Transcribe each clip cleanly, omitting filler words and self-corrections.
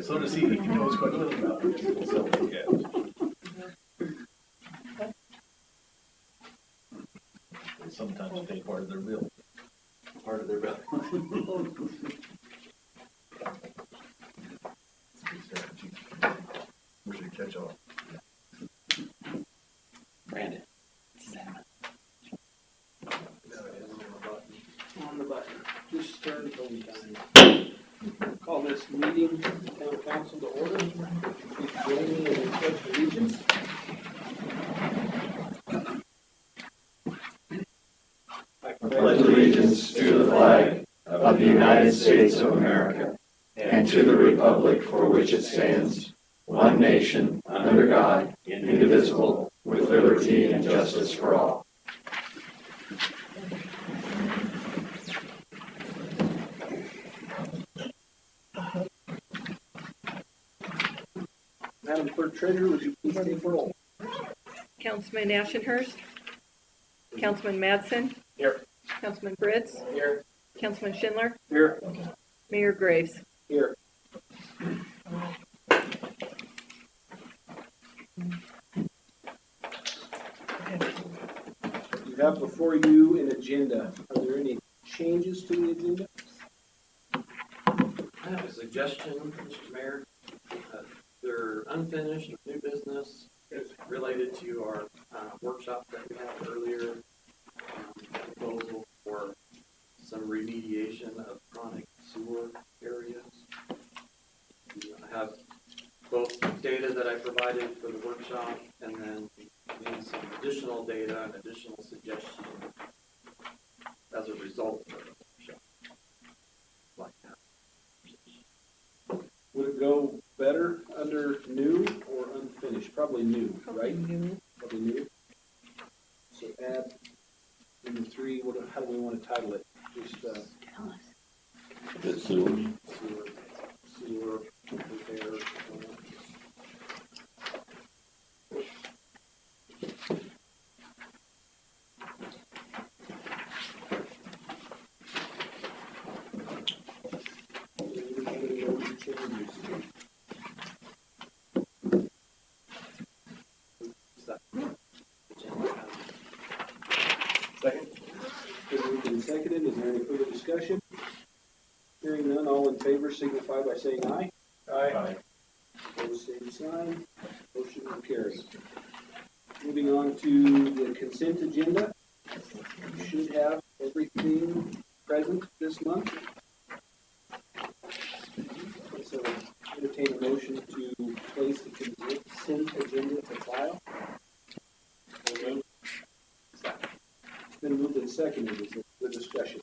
So does he. He knows quite a bit about it. So, yeah. They sometimes pay part of their bill. Part of their bill. We should catch on. Brandon. On the button. Just started phone time. Call this meeting of the town council to order. Please join me in the pledge of allegiance. I pledge allegiance to the flag of the United States of America and to the republic for which it stands, one nation, under God, indivisible, with liberty and justice for all. Madam Clerk Treasurer, would you please take roll? Councilman Ashenhurst. Councilman Madsen. Here. Councilman Brits. Here. Councilman Schindler. Here. Mayor Graves. Here. You have before you an agenda. Are there any changes to the agenda? I have a suggestion, Mr. Mayor. They're unfinished new business related to our workshop that we had earlier. Proposal for some remediation of chronic sewer areas. I have both data that I provided for the workshop and then some additional data and additional suggestions as a result of the workshop. Like that. Would it go better under new or unfinished? Probably new, right? New. Probably new. So add number 3. How do we want to title it? Just sewer repair. Second. Been moved and seconded. Is there any further discussion? Hearing none, all in favor signify by saying aye. Aye. Opposed, same sign. Motion will carry. Moving on to the consent agenda. You should have everything present this month. So entertain a motion to place the consent agenda to file. It's been moved and seconded. Is there the discussion?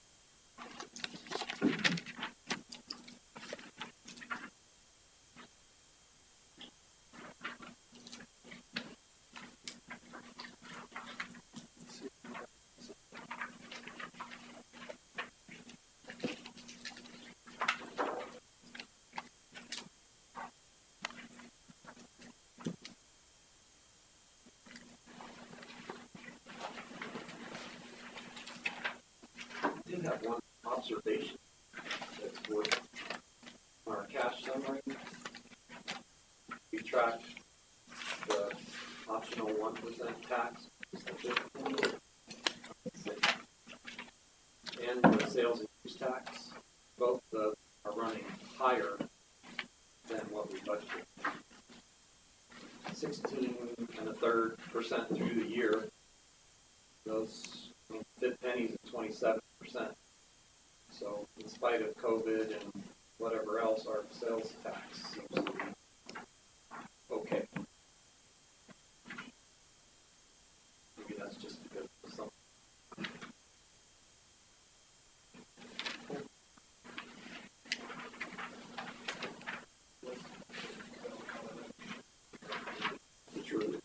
I did have one observation that's worth our cash summary. We tracked the optional 1% tax and the sales and use tax. Both are running higher than what we budgeted. 16.33% through the year. Those pennies at 27%. So in spite of COVID and whatever else, our sales tax seems to be okay. Maybe that's just because of something. True.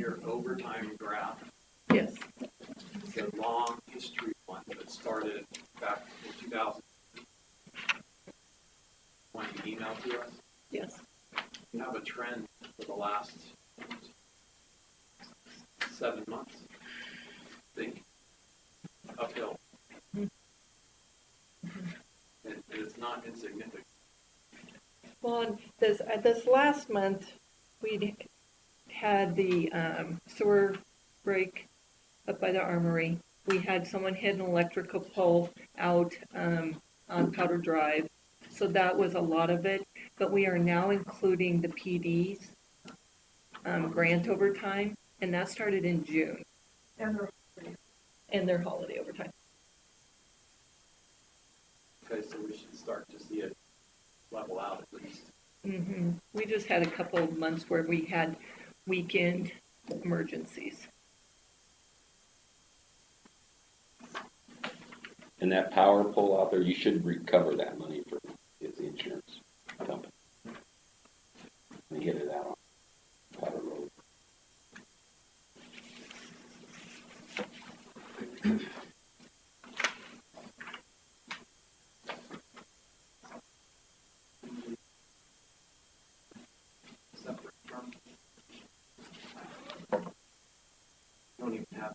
your overtime graph. Yes. It's a long history one that started back in 2000. When you emailed to us, Yes. you have a trend for the last 7 months. I think uphill. And it's not insignificant. Well, this last month, we had the sewer break up by the armory. We had someone hit an electrical pole out on Powder Drive. So that was a lot of it. But we are now including the PD's grant overtime, and that started in June. And their holiday overtime. Okay, so we should start to see it level out at least. We just had a couple of months where we had weekend emergencies. And that power pole out there, you should recover that money for the insurance company. And get it out on Powder Road. Separate from. Don't even have.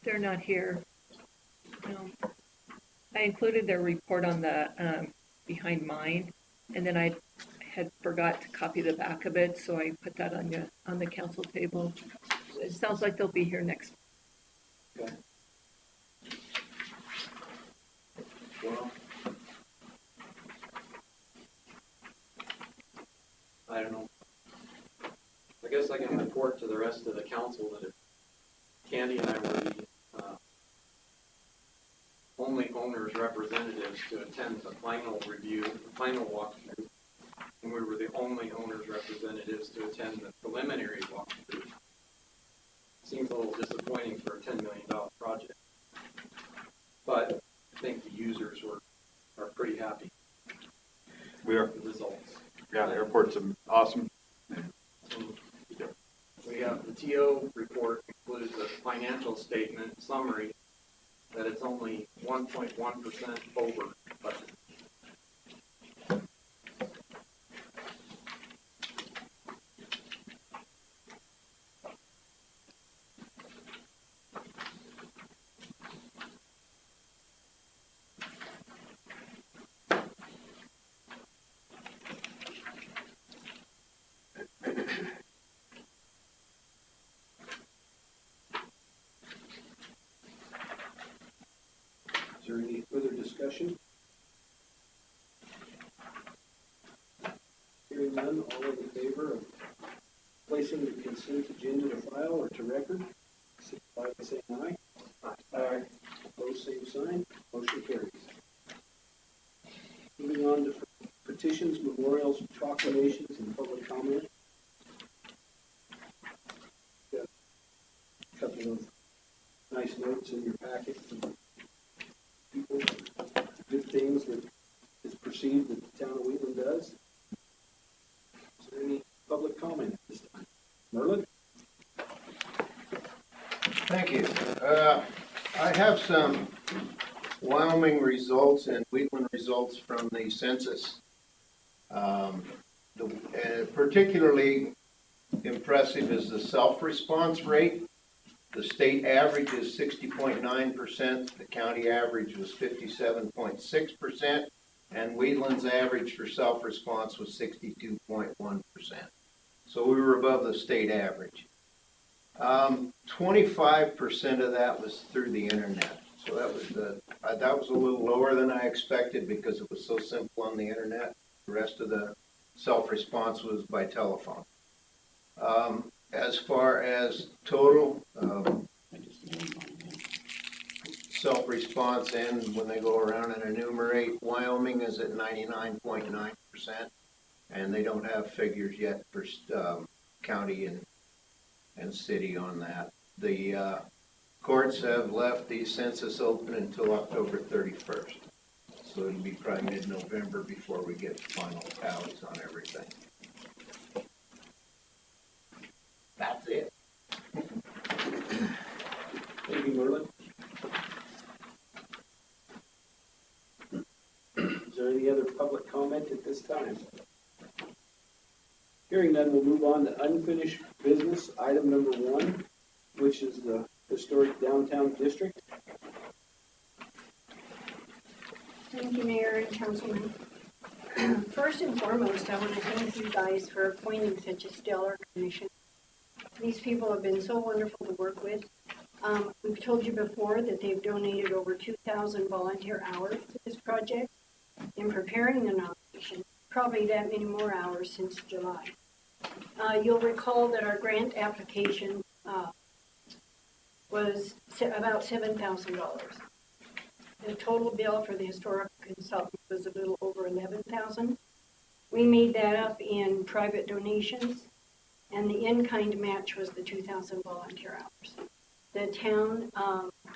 They're not here. No. I included their report on the behind mine, and then I had forgot to copy the back of it, so I put that on the council table. It sounds like they'll be here next. Okay. Well, I don't know. I guess I can report to the rest of the council that if Candy and I were the only owners' representatives to attend the final review, the final walkthrough, and we were the only owners' representatives to attend the preliminary walkthrough. Seems a little disappointing for a $10 million project. But I think the users are pretty happy We are. with the results. Yeah, the airport's awesome. We have the TO report includes a financial statement summary that it's only 1.1% over budget. Is there any further discussion? Hearing none, all in favor of placing the consent agenda to file or to record, signify by saying aye. Aye. Opposed, same sign. Motion carries. Moving on to petitions, memorials, proclamations, and public comment. Got a couple of nice notes in your packet from people, good things that is perceived that the town of Wheatland does. Is there any public comment at this time? Merlin? Thank you. I have some Wyoming results and Wheatland results from the census. Particularly impressive is the self-response rate. The state average is 60.9%, the county average was 57.6%, and Wheatland's average for self-response was 62.1%. So we were above the state average. 25% of that was through the internet. So that was a little lower than I expected because it was so simple on the internet. The rest of the self-response was by telephone. As far as total self-response and when they go around and enumerate, Wyoming is at 99.9%, and they don't have figures yet for county and city on that. The courts have left the census open until October 31st, so it'll be probably mid-November before we get final tallies on everything. That's it. public comment at this time? Hearing none, we'll move on to unfinished business, item number 1, which is the historic downtown district. Thank you, Mayor and Councilman. First and foremost, I want to thank you guys for appointing such a stellar commission. These people have been so wonderful to work with. We've told you before that they've donated over 2,000 volunteer hours to this project. In preparing the nomination, probably that many more hours since July. You'll recall that our grant application was about $7,000. The total bill for the historical consultant was a little over $11,000. We made that up in private donations, and the in-kind match was the 2,000 volunteer hours. The town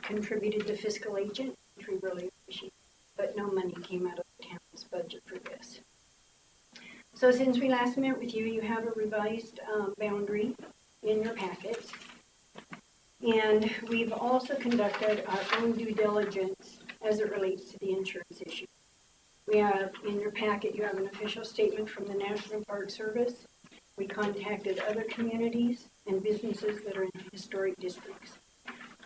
contributed the fiscal agent, which we really appreciate, but no money came out of the town's budget for this. So since we last met with you, you have a revised boundary in your packets. And we've also conducted our own due diligence as it relates to the insurance issue. We have, in your packet, you have an official statement from the National Park Service. We contacted other communities and businesses that are in historic districts.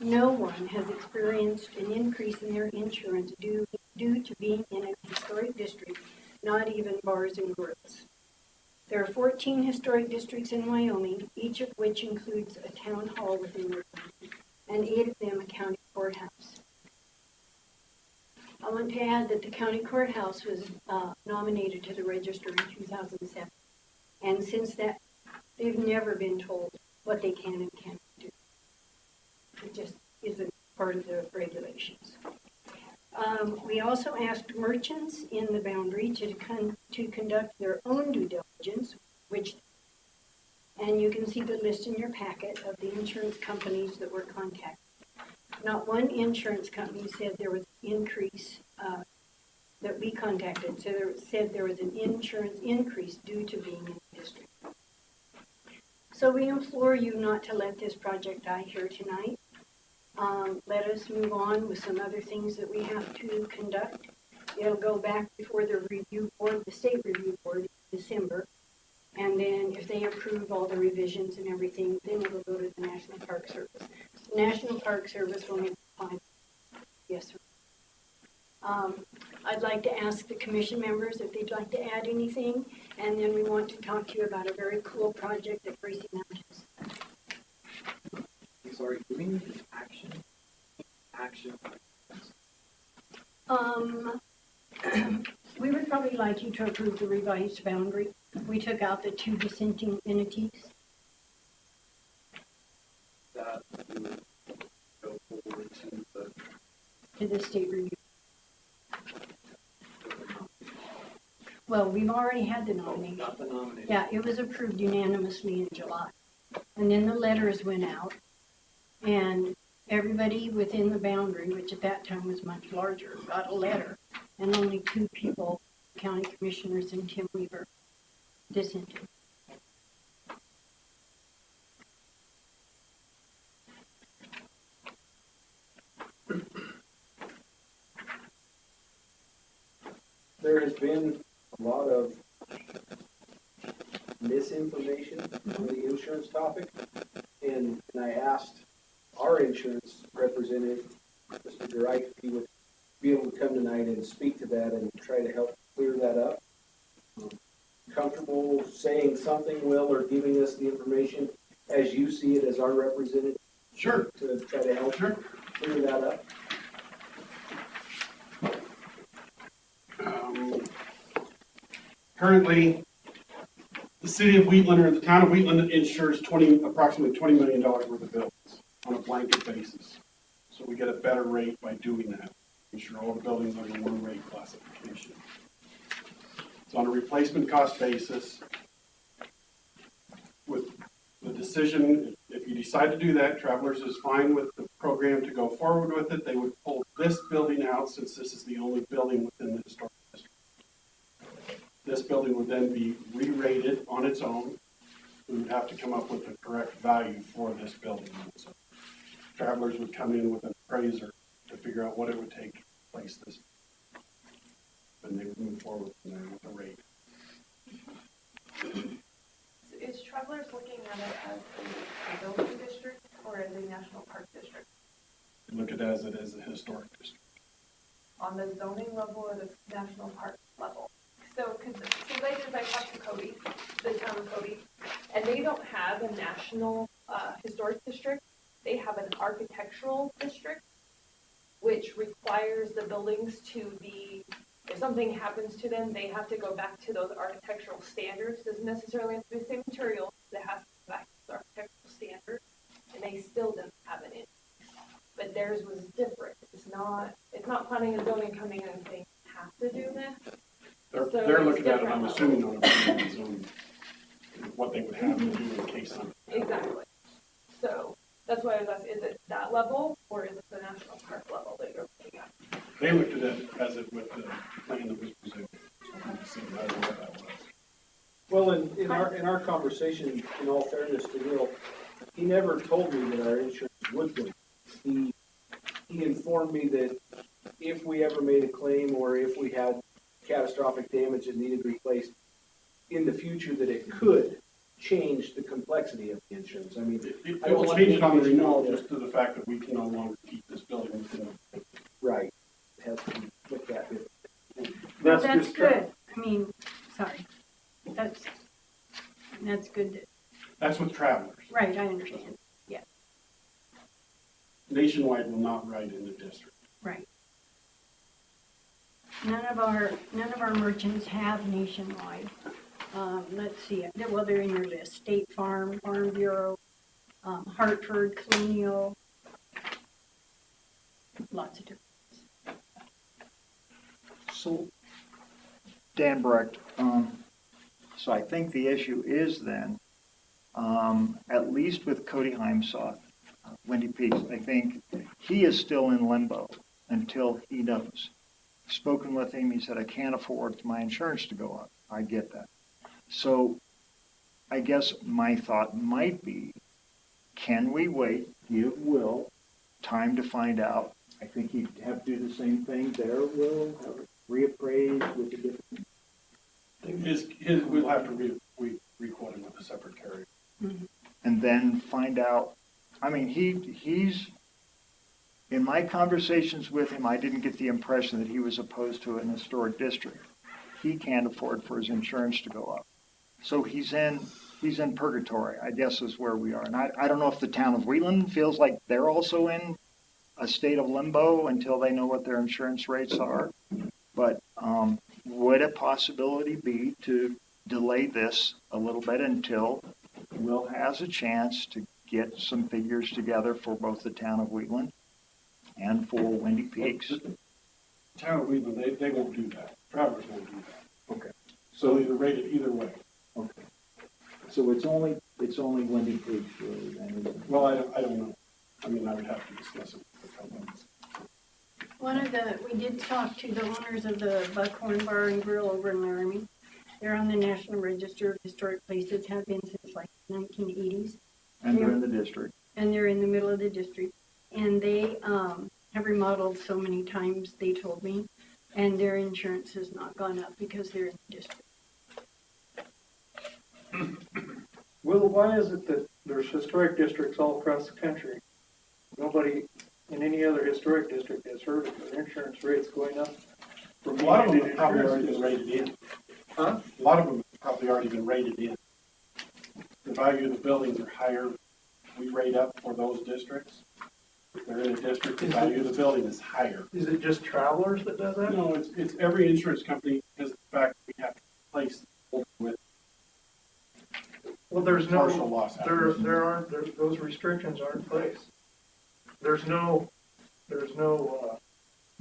No one has experienced an increase in their insurance due to being in a historic district, not even bars and grills. There are 14 historic districts in Wyoming, each of which includes a town hall within their county, and 8 of them a county courthouse. I want to add that the county courthouse was nominated to the register in 2007, and since that, they've never been told what they can and can't do. It just isn't part of the regulations. We also asked merchants in the boundary to conduct their own due diligence, and you can see the list in your packet of the insurance companies that were contacted. Not one insurance company said there was an increase that we contacted, so said there was an insurance increase due to being in the district. So we implore you not to let this project die here tonight. Let us move on with some other things that we have to conduct. It'll go back before the review board, the state review board, in December. And then if they approve all the revisions and everything, then it'll go to the National Park Service. The National Park Service will make the final. Yes, sir. I'd like to ask the commission members if they'd like to add anything, and then we want to talk to you about a very cool project at Gracie Mountains. Sorry, do we need action? We would probably like you to approve the revised boundary. We took out the 2 dissenting entities. That would go forward to To the state review. Well, we've already had the nomination. not the nomination. Yeah, it was approved unanimously in July. And then the letters went out, and everybody within the boundary, which at that time was much larger, got a letter, and only 2 people, county commissioners and Tim Weaver, dissented. There has been a lot of misinformation on the insurance topic, and I asked our insurance representative, Mr. Durite, if he would be able to come tonight and speak to that and try to help clear that up. Comfortable saying something, Will, or giving us the information as you see it as our representative? Sure. To try to help clear that up? Currently, the city of Wheatland or the town of Wheatland insures approximately $20 million worth of buildings on a blanket basis. So we get a better rate by doing that. Insure all the buildings under one rate classification. So on a replacement cost basis, with the decision, if you decide to do that, Travelers is fine with the program to go forward with it. They would pull this building out since this is the only building within the historic district. This building would then be re-rated on its own. We would have to come up with the correct value for this building. So Travelers would come in with an appraiser to figure out what it would take to replace this. and they would move forward from there with the rate. Is Travelers looking at it as a building district or as a national park district? Look at it as a historic district. On the zoning level or the national park level? So, because I talked to Cody, the town of Cody, and they don't have a national historic district. They have an architectural district, which requires the buildings to be, if something happens to them, they have to go back to those architectural standards. Doesn't necessarily have to be the same material, but it has to go back to the architectural standards, and they still didn't have it in. But theirs was different. It's not planning and zoning coming in and saying, have to do this. They're looking at it, I'm assuming, on a planning and zoning, what they would have to do in case something. Exactly. So that's why I was asking, is it that level or is it the national park level that you're looking at? They looked at it as it with the plan that was presented. So I don't know what that was. Well, in our conversation, in all fairness to Neil, he never told me that our insurance would go. He informed me that if we ever made a claim or if we had catastrophic damage that needed replaced in the future, that it could change the complexity of the insurance. I mean, It will change it on the renewal just to the fact that we can no longer keep this building within the. right, it has to be looked at differently. Well, that's just good. I mean, sorry. That's good. That's with Travelers. Right, I understand. Yeah, Nationwide will not write in the district. right. None of our merchants have Nationwide. Let's see, well, they're in your list. State Farm, Farm Bureau, Hartford, Colonial, lots of different. So, Dan Brecht, so I think the issue is then, at least with Cody Heimsoth, Wendy Peaks, I think he is still in limbo until he knows. Spoken with him, he said, I can't afford my insurance to go up. I get that. So I guess my thought might be, can we wait, give Will time to find out? I think he'd have to do the same thing there, Will, have it reappraised with a different. We'll have to re-quote him with a separate carrier. Mm-hmm. And then find out, I mean, he's, in my conversations with him, I didn't get the impression that he was opposed to an historic district. He can't afford for his insurance to go up. So he's in purgatory, I guess is where we are. And I don't know if the town of Wheatland feels like they're also in a state of limbo until they know what their insurance rates are. But would a possibility be to delay this a little bit until Will has a chance to get some figures together for both the town of Wheatland and for Wendy Peaks? Town of Wheatland, they won't do that. Travelers won't do that. Okay. So they'll either rate it either way. Okay. So it's only Wendy Peaks really then, isn't it? Well, I don't know. I mean, I would have to discuss it with the companies. We did talk to the owners of the Buckhorn Bar and Grill over in Laramie. They're on the National Register of Historic Places, have been since like 1980s. And they're in the district. And they're in the middle of the district. And they have remodeled so many times, they told me, and their insurance has not gone up because they're in the district. Will, why is it that there's historic districts all across the country? Nobody in any other historic district has heard of their insurance rates going up. A lot of them have probably already been rated in. Huh? A lot of them have probably already been rated in. The value of the buildings are higher. We rate up for those districts. If they're in a district, the value of the building is higher. Is it just Travelers that does that? No, it's every insurance company because of the fact that we have to replace with Well, there's no, partial loss. those restrictions aren't in place. There's no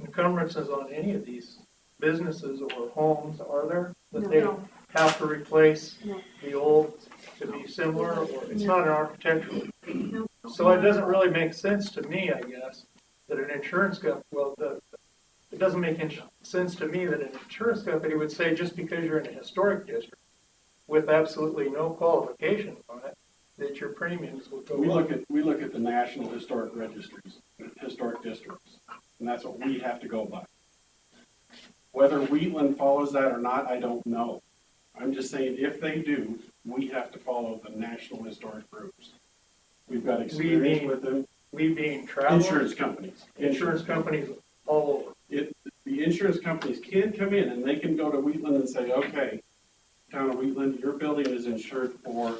encumbrances on any of these businesses or homes, are there? That they No. have to replace No. the old to be similar, or it's No. not an architectural. No. So it doesn't really make sense to me, I guess, that an insurance company, it doesn't make sense to me that an insurance company would say just because you're in a historic district with absolutely no qualifications on it, that your premiums will go up. We look at the national historic registries, historic districts, and that's what we have to go by. Whether Wheatland follows that or not, I don't know. I'm just saying, if they do, we have to follow the national historic groups. We've got experience with them. We being travelers. Insurance companies. Insurance companies all over. The insurance companies can come in and they can go to Wheatland and say, okay, Town of Wheatland, your building is insured for,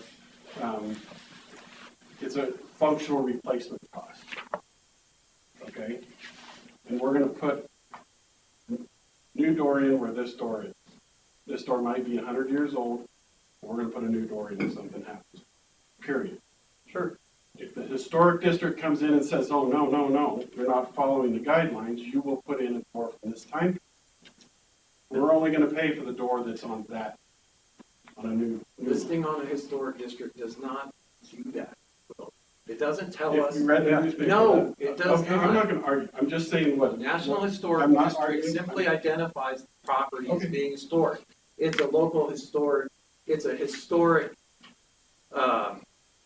it's a functional replacement cost. Okay? And we're gonna put new door in where this door is. This door might be 100 years old. We're gonna put a new door in if something happens. Period. Sure. If the historic district comes in and says, oh, no, you're not following the guidelines, you will put in a door from this time. We're only gonna pay for the door that's on that, on a new. Listing on a historic district does not do that. It doesn't tell If us. you read the newspaper. No, it does Okay, I'm not not. gonna argue, I'm just saying what. National I'm Historic not District arguing. simply identifies the property as Okay. being historic. It's a local historic, it's a historic,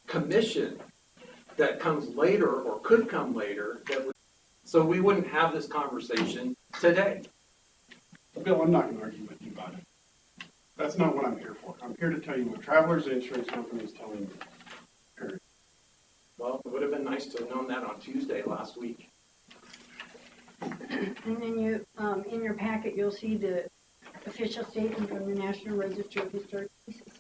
commission that comes later or could come later that would, so we wouldn't have this conversation today. Bill, I'm not gonna argue with you about it. That's not what I'm here for. I'm here to tell you what Travelers Insurance Company is telling me. Period. Well, it would have been nice to have known that on Tuesday last week. And then you, in your packet, you'll see the official statement from the National Register of Historic Places.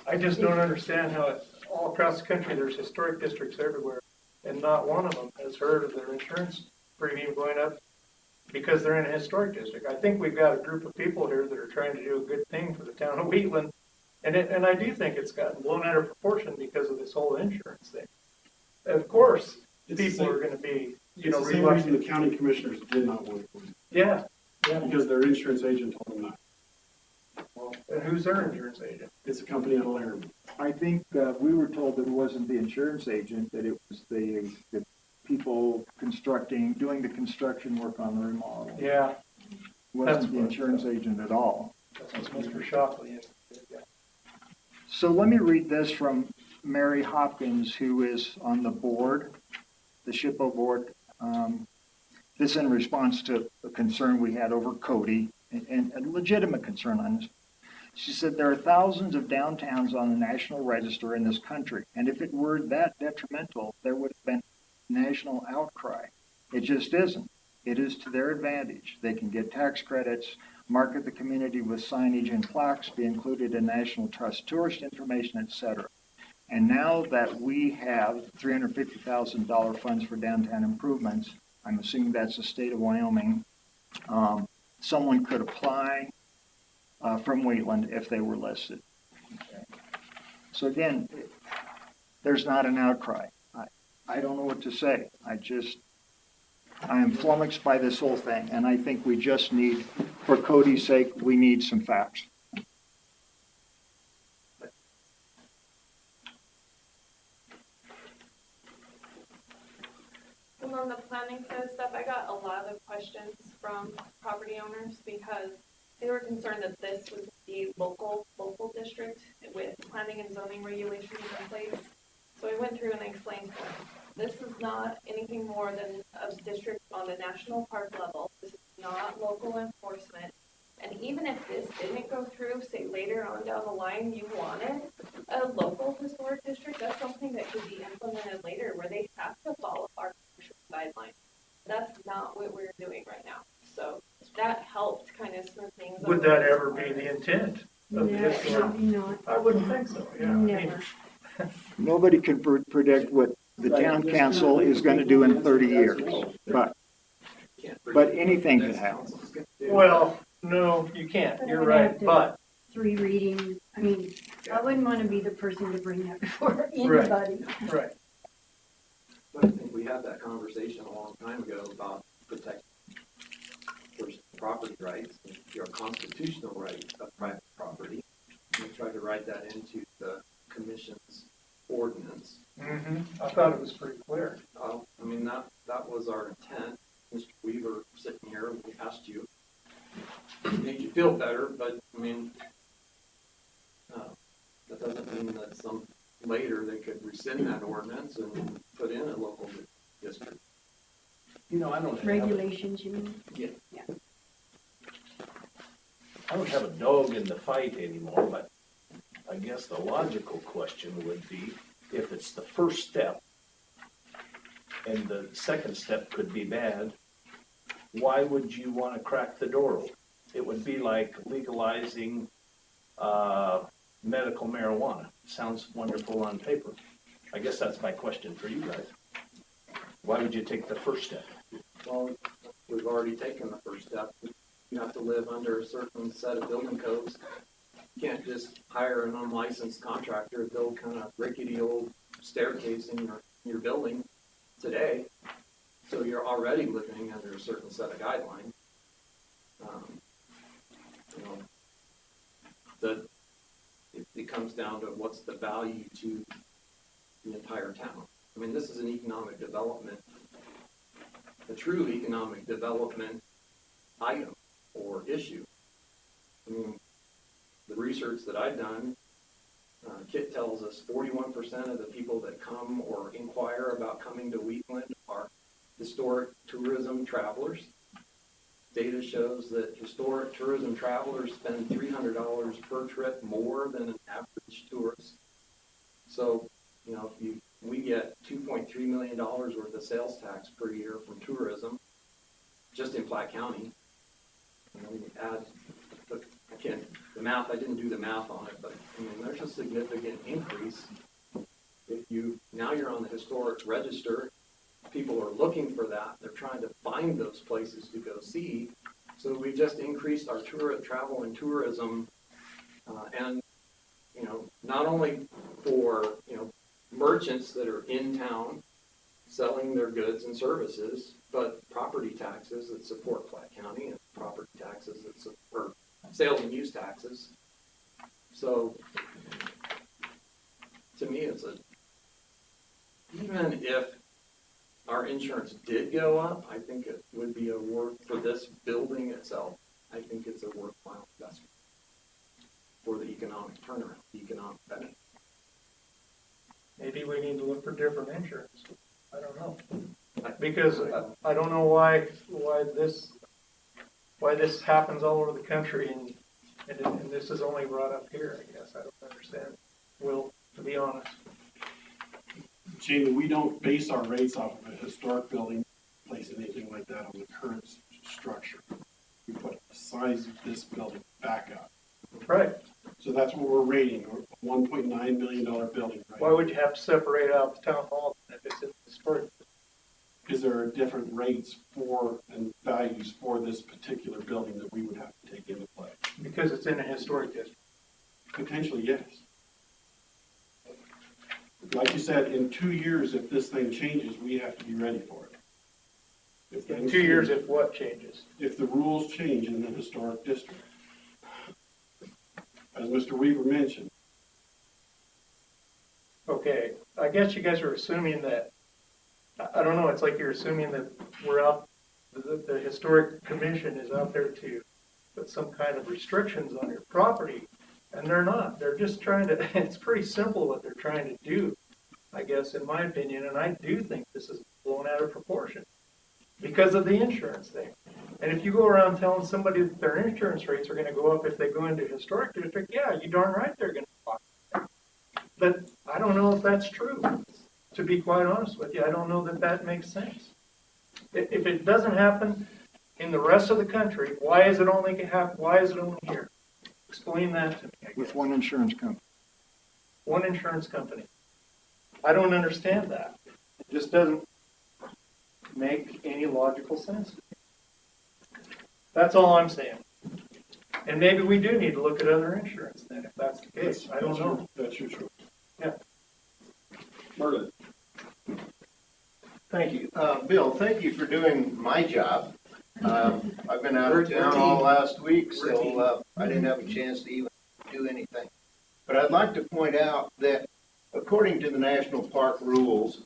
I just don't understand how all across the country, there's historic districts everywhere, and not one of them has heard of their insurance premium going up because they're in a historic district. I think we've got a group of people here that are trying to do a good thing for the town of Wheatland, and I do think it's gotten blown out of proportion because of this whole insurance thing. Of course, people are gonna be, It's the same reason the county commissioners did not want it. Yeah, Because their insurance agent told them not. well, and who's their insurance agent? It's a company out of Laramie. I think we were told that it wasn't the insurance agent, that it was the people doing the construction work on the remodel. Yeah, It wasn't That's the what- insurance agent at all. that's what Mr. Shockley is. So let me read this from Mary Hopkins, who is on the board, the SHPO board. This in response to a concern we had over Cody, and a legitimate concern on this. She said, there are thousands of downtowns on the National Register in this country, and if it were that detrimental, there would have been national outcry. It just isn't. It is to their advantage. They can get tax credits, market the community with signage and plaques, be included in National Trust tourist information, etc. And now that we have $350,000 funds for downtown improvements, I'm assuming that's the state of Wyoming, someone could apply from Wheatland if they were listed. Okay. So again, there's not an outcry. I don't know what to say. I am flummoxed by this whole thing, and I think we just need, for Cody's sake, we need some facts. And on the planning code stuff, I got a lot of questions from property owners because they were concerned that this was the local district with planning and zoning regulations in place. So I went through and I explained to them, this is not anything more than a district on the national park level. This is not local enforcement. And even if this didn't go through, say later on down the line, you wanted a local historic district, that's something that could be implemented later where they have to follow our commercial guidelines. That's not what we're doing right now. So that helped kind of smooth things over. Would that ever be the intent of the historic? Probably not. I wouldn't think so, yeah. I mean, Never. Nobody can predict what the town council is going to do in 30 years, but anything could happen. Well, no, you can't, you're right, but, 3 readings, I mean, I wouldn't want to be the person to bring that before anybody. right. But I think we had that conversation a long time ago about protecting first property rights, your constitutional right of private property. We tried to write that into the commission's ordinance. I thought it was pretty clear. I mean, that was our intent. Mr. Weaver sitting here, we asked you, made you feel better, but I mean, that doesn't mean that later they could rescind that ordinance and put in a local district. You know, I don't have. Regulations, you mean? Yeah. Yeah. I don't have a dog in the fight anymore, but I guess the logical question would be, if it's the first step, and the second step could be bad, why would you want to crack the door open? It would be like legalizing medical marijuana. Sounds wonderful on paper. I guess that's my question for you guys. Why would you take the first step? Well, we've already taken the first step. You have to live under a certain set of building codes. You can't just hire an unlicensed contractor to build kind of rickety old staircase in your building today. So you're already living under a certain set of guidelines. You know, it comes down to what's the value to the entire town. I mean, this is an economic development, a true economic development item or issue. I mean, the research that I've done, Kit tells us 41% of the people that come or inquire about coming to Wheatland are historic tourism travelers. Data shows that historic tourism travelers spend $300 per trip more than an average tourist. So, you know, we get $2.3 million worth of sales tax per year from tourism, just in Platte County. And then we add, the math, I didn't do the math on it, but I mean, there's a significant increase. Now you're on the historic register, people are looking for that, they're trying to find those places to go see. So we just increased our travel and tourism, and, you know, not only for, you know, merchants that are in town selling their goods and services, but property taxes that support Platte County and property taxes that support sales and use taxes. So to me, even if our insurance did go up, I think it would be for this building itself, I think it's a worthwhile investment for the economic turnaround, the economic benefit. Maybe we need to look for different insurance. I don't know. Because I don't know why this happens all over the country and this is only brought up here, I guess. I don't understand. Will, to be honest. Jamie, we don't base our rates off of a historic building, place anything like that on the current structure. We put the size of this building back up. Right. So that's what we're rating, a $1.9 million building. Right? Why would you have to separate out the town hall if it's in the historic? Because there are different rates for and values for this particular building that we would have to take into play. Because it's in a historic district. Potentially, yes. Like you said, in 2 years, if this thing changes, we have to be ready for it. If In 2 years, if what changes? If the rules change in the historic district. As Mr. Weaver mentioned. Okay, I guess you guys are assuming that, I don't know, it's like you're assuming that we're out, the historic commission is out there to put some kind of restrictions on your property, and they're not. They're just trying to, it's pretty simple what they're trying to do, I guess, in my opinion, and I do think this is blown out of proportion because of the insurance thing. And if you go around telling somebody that their insurance rates are going to go up if they go into historic district, yeah, you darn right they're going to go up. But I don't know if that's true. To be quite honest with you, I don't know that that makes sense. If it doesn't happen in the rest of the country, why is it only here? Explain that to me. With one insurance company. One insurance company. I don't understand that. It just doesn't make any logical sense to me. That's all I'm saying. And maybe we do need to look at other insurance then, if that's the case. I don't know. That's your truth. Yeah. Merlin. Thank you. Bill, thank you for doing my job. I've been out of town all last week, so I didn't have a chance to even do anything. But I'd like to point out that according to the national park rules,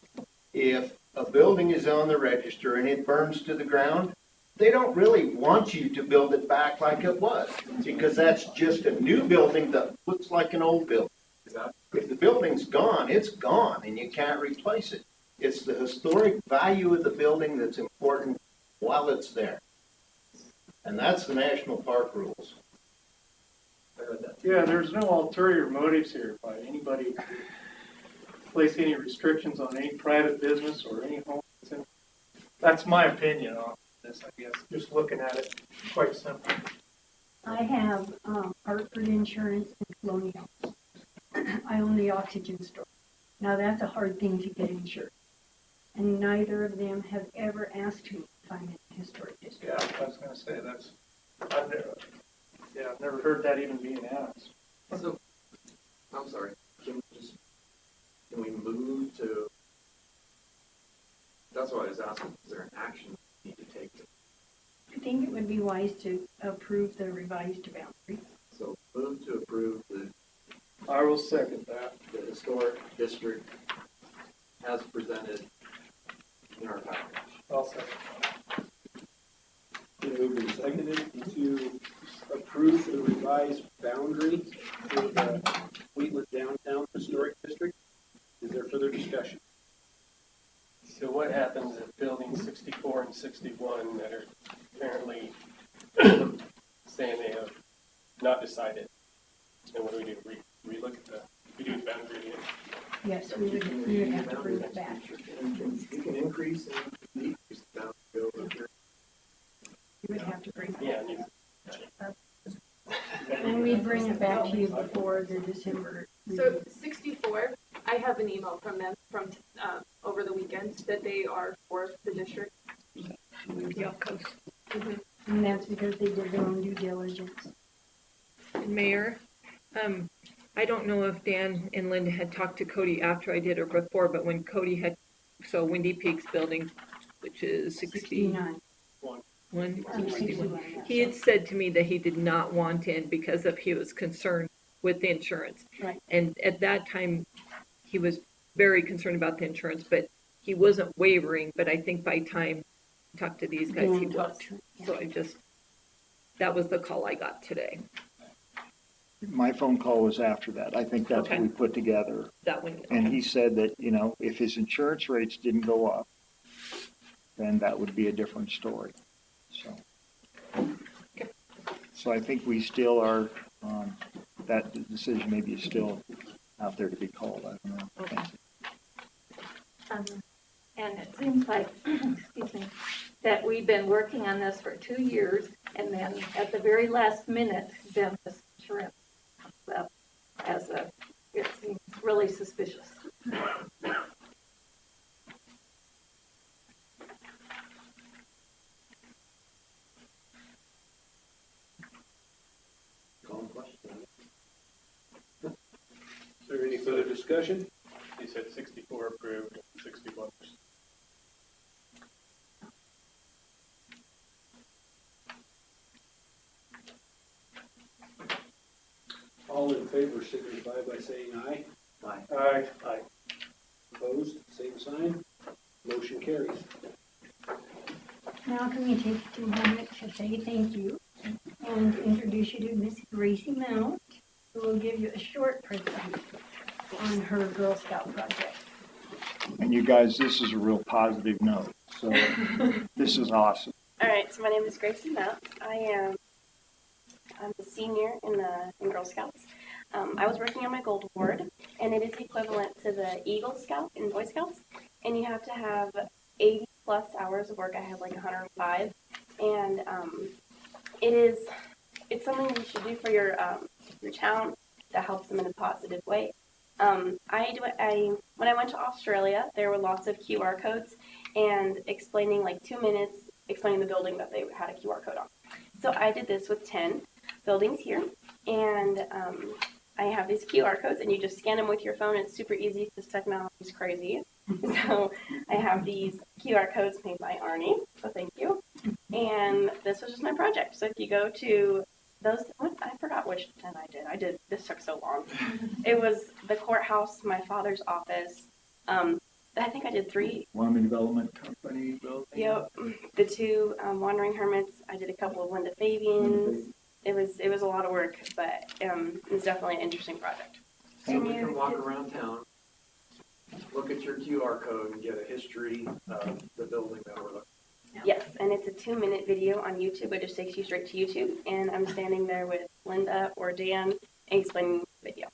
if a building is on the register and it burns to the ground, they don't really want you to build it back like it was, because that's just a new building that looks like an old building. If the building's gone, it's gone, and you can't replace it. It's the historic value of the building that's important while it's there. And that's the national park rules. Yeah, there's no ulterior motives here by anybody place any restrictions on any private business or any home. That's my opinion on this, I guess, just looking at it quite simply. I have Hartford Insurance and Colonial. I own the oxygen store. Now, that's a hard thing to get insured. And neither of them have ever asked me if I'm in a historic district. Yeah, I was gonna say, I've never heard that even being asked. So, I'm sorry, can we move to, that's what I was asking, is there an action we need to take? I think it would be wise to approve the revised boundary. So move to approve I will second that. the historic district as presented in our package. I'll second. Been moved and seconded to approve the revised boundary for the Wheatland Downtown Historic District. Is there further discussion? So what happens if buildings 64 and 61 that are apparently saying they have not decided? And what do? Relook at we do the boundary again? Yes, we would have to bring it back. You can increase and decrease the boundary over here. We would have to bring it Yeah, back. And we'd bring it back to you before the December. So 64, I have an email from them from over the weekend that they are for the district. Yeah, coast. And that's because they did their own due diligence. Mayor, I don't know if Dan and Linda had talked to Cody after I did or before, but when Cody had, so Windy Peak's building, which is 69. 61, he had said to me that he did not want in because of he was concerned with the insurance. Right. And at that time, he was very concerned about the insurance, but he wasn't wavering. But I think by time I talked to these guys, he was. So that was the call I got today. My phone call was after that. I think that's Okay. what we put together. That one. And he said that, if his insurance rates didn't go up, then that would be a different story. So I think we still are, that decision maybe is still out there to be called. I don't know. Okay. And it seems like, excuse me, that we've been working on this for 2 years, and then at the very last minute, then this insurance comes up it seems really suspicious. Is there any further discussion? You said 64 approved, 61. All in favor signify by saying aye. Aye. Aye. Opposed, same sign. Motion carries. Now can we take 2 minutes to say thank you and introduce you to Miss Gracie Mount, who will give you a short presentation on her Girl Scout project. And you guys, this is a real positive note. So this is awesome. All right, so my name is Gracie Mount. I'm a senior in Girl Scouts. I was working on my Gold Award, and it is equivalent to the Eagle Scout in Boy Scouts. And you have to have 80 plus hours of work. I had like 105, and it's something you should do for your town that helps them in a positive way. When I went to Australia, there were lots of QR codes and explaining like 2 minutes, explaining the building that they had a QR code on. So I did this with 10 buildings here, and I have these QR codes, and you just scan them with your phone. It's super easy because technology is crazy. So I have these QR codes made by Arnie, so thank you. And this was just my project. So if you go to I forgot which 10 I did. This took so long. It was the courthouse, my father's office. I think I did 3. Wyoming Development Company. Yep. The 2 Wandering Hermits. I did a couple of Linda Fabians. It was a lot of work, but it was definitely an interesting project. So we can walk around town, look at your QR code, and get a history of the building that we're looking at. Yes, and it's a 2-minute video on YouTube. It just takes you straight to YouTube, and I'm standing there with Linda or Dan explaining the video.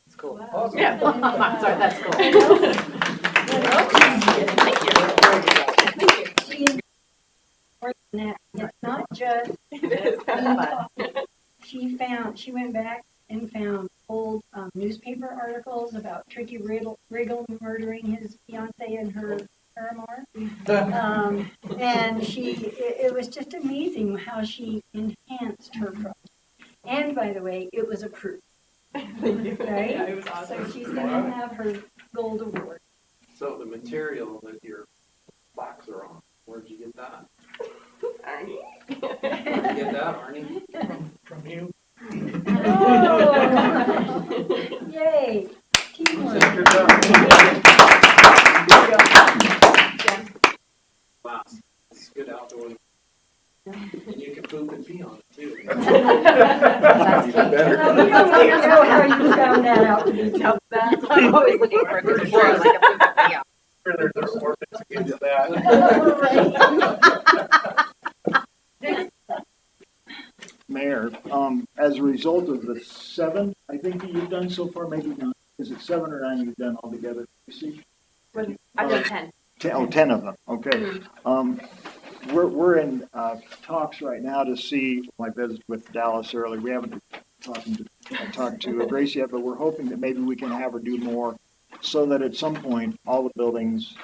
It's cool. Awesome. Yeah. Sorry, that's cool. Thank you. It's not just, she went back and found old newspaper articles about Tricky Riggle murdering his fiance and her paramour. And it was just amazing how she enhanced her project. And by the way, it was approved. Right? Yeah, it was awesome. So she's gonna have her gold award. So the material that your plaques are on, where'd you get that? Arnie. Where'd you get that, Arnie? From you. Oh, yay. Teamwork. Wow, it's good outdoor. And you can poop and pee on it too. That's even better. We don't even know how you found that out. That's what I'm always looking for, because it's more like a video. There's an ordinance against that. Mayor, as a result of the 7, I think that you've done so far, maybe 9, is it 7 or 9 you've done altogether? You see? I've done 10. 10 of them, okay. We're in talks right now to see, I visited with Dallas earlier, we haven't talked to Grace yet, but we're hoping that maybe we can have her do more so that at some point, all the buildings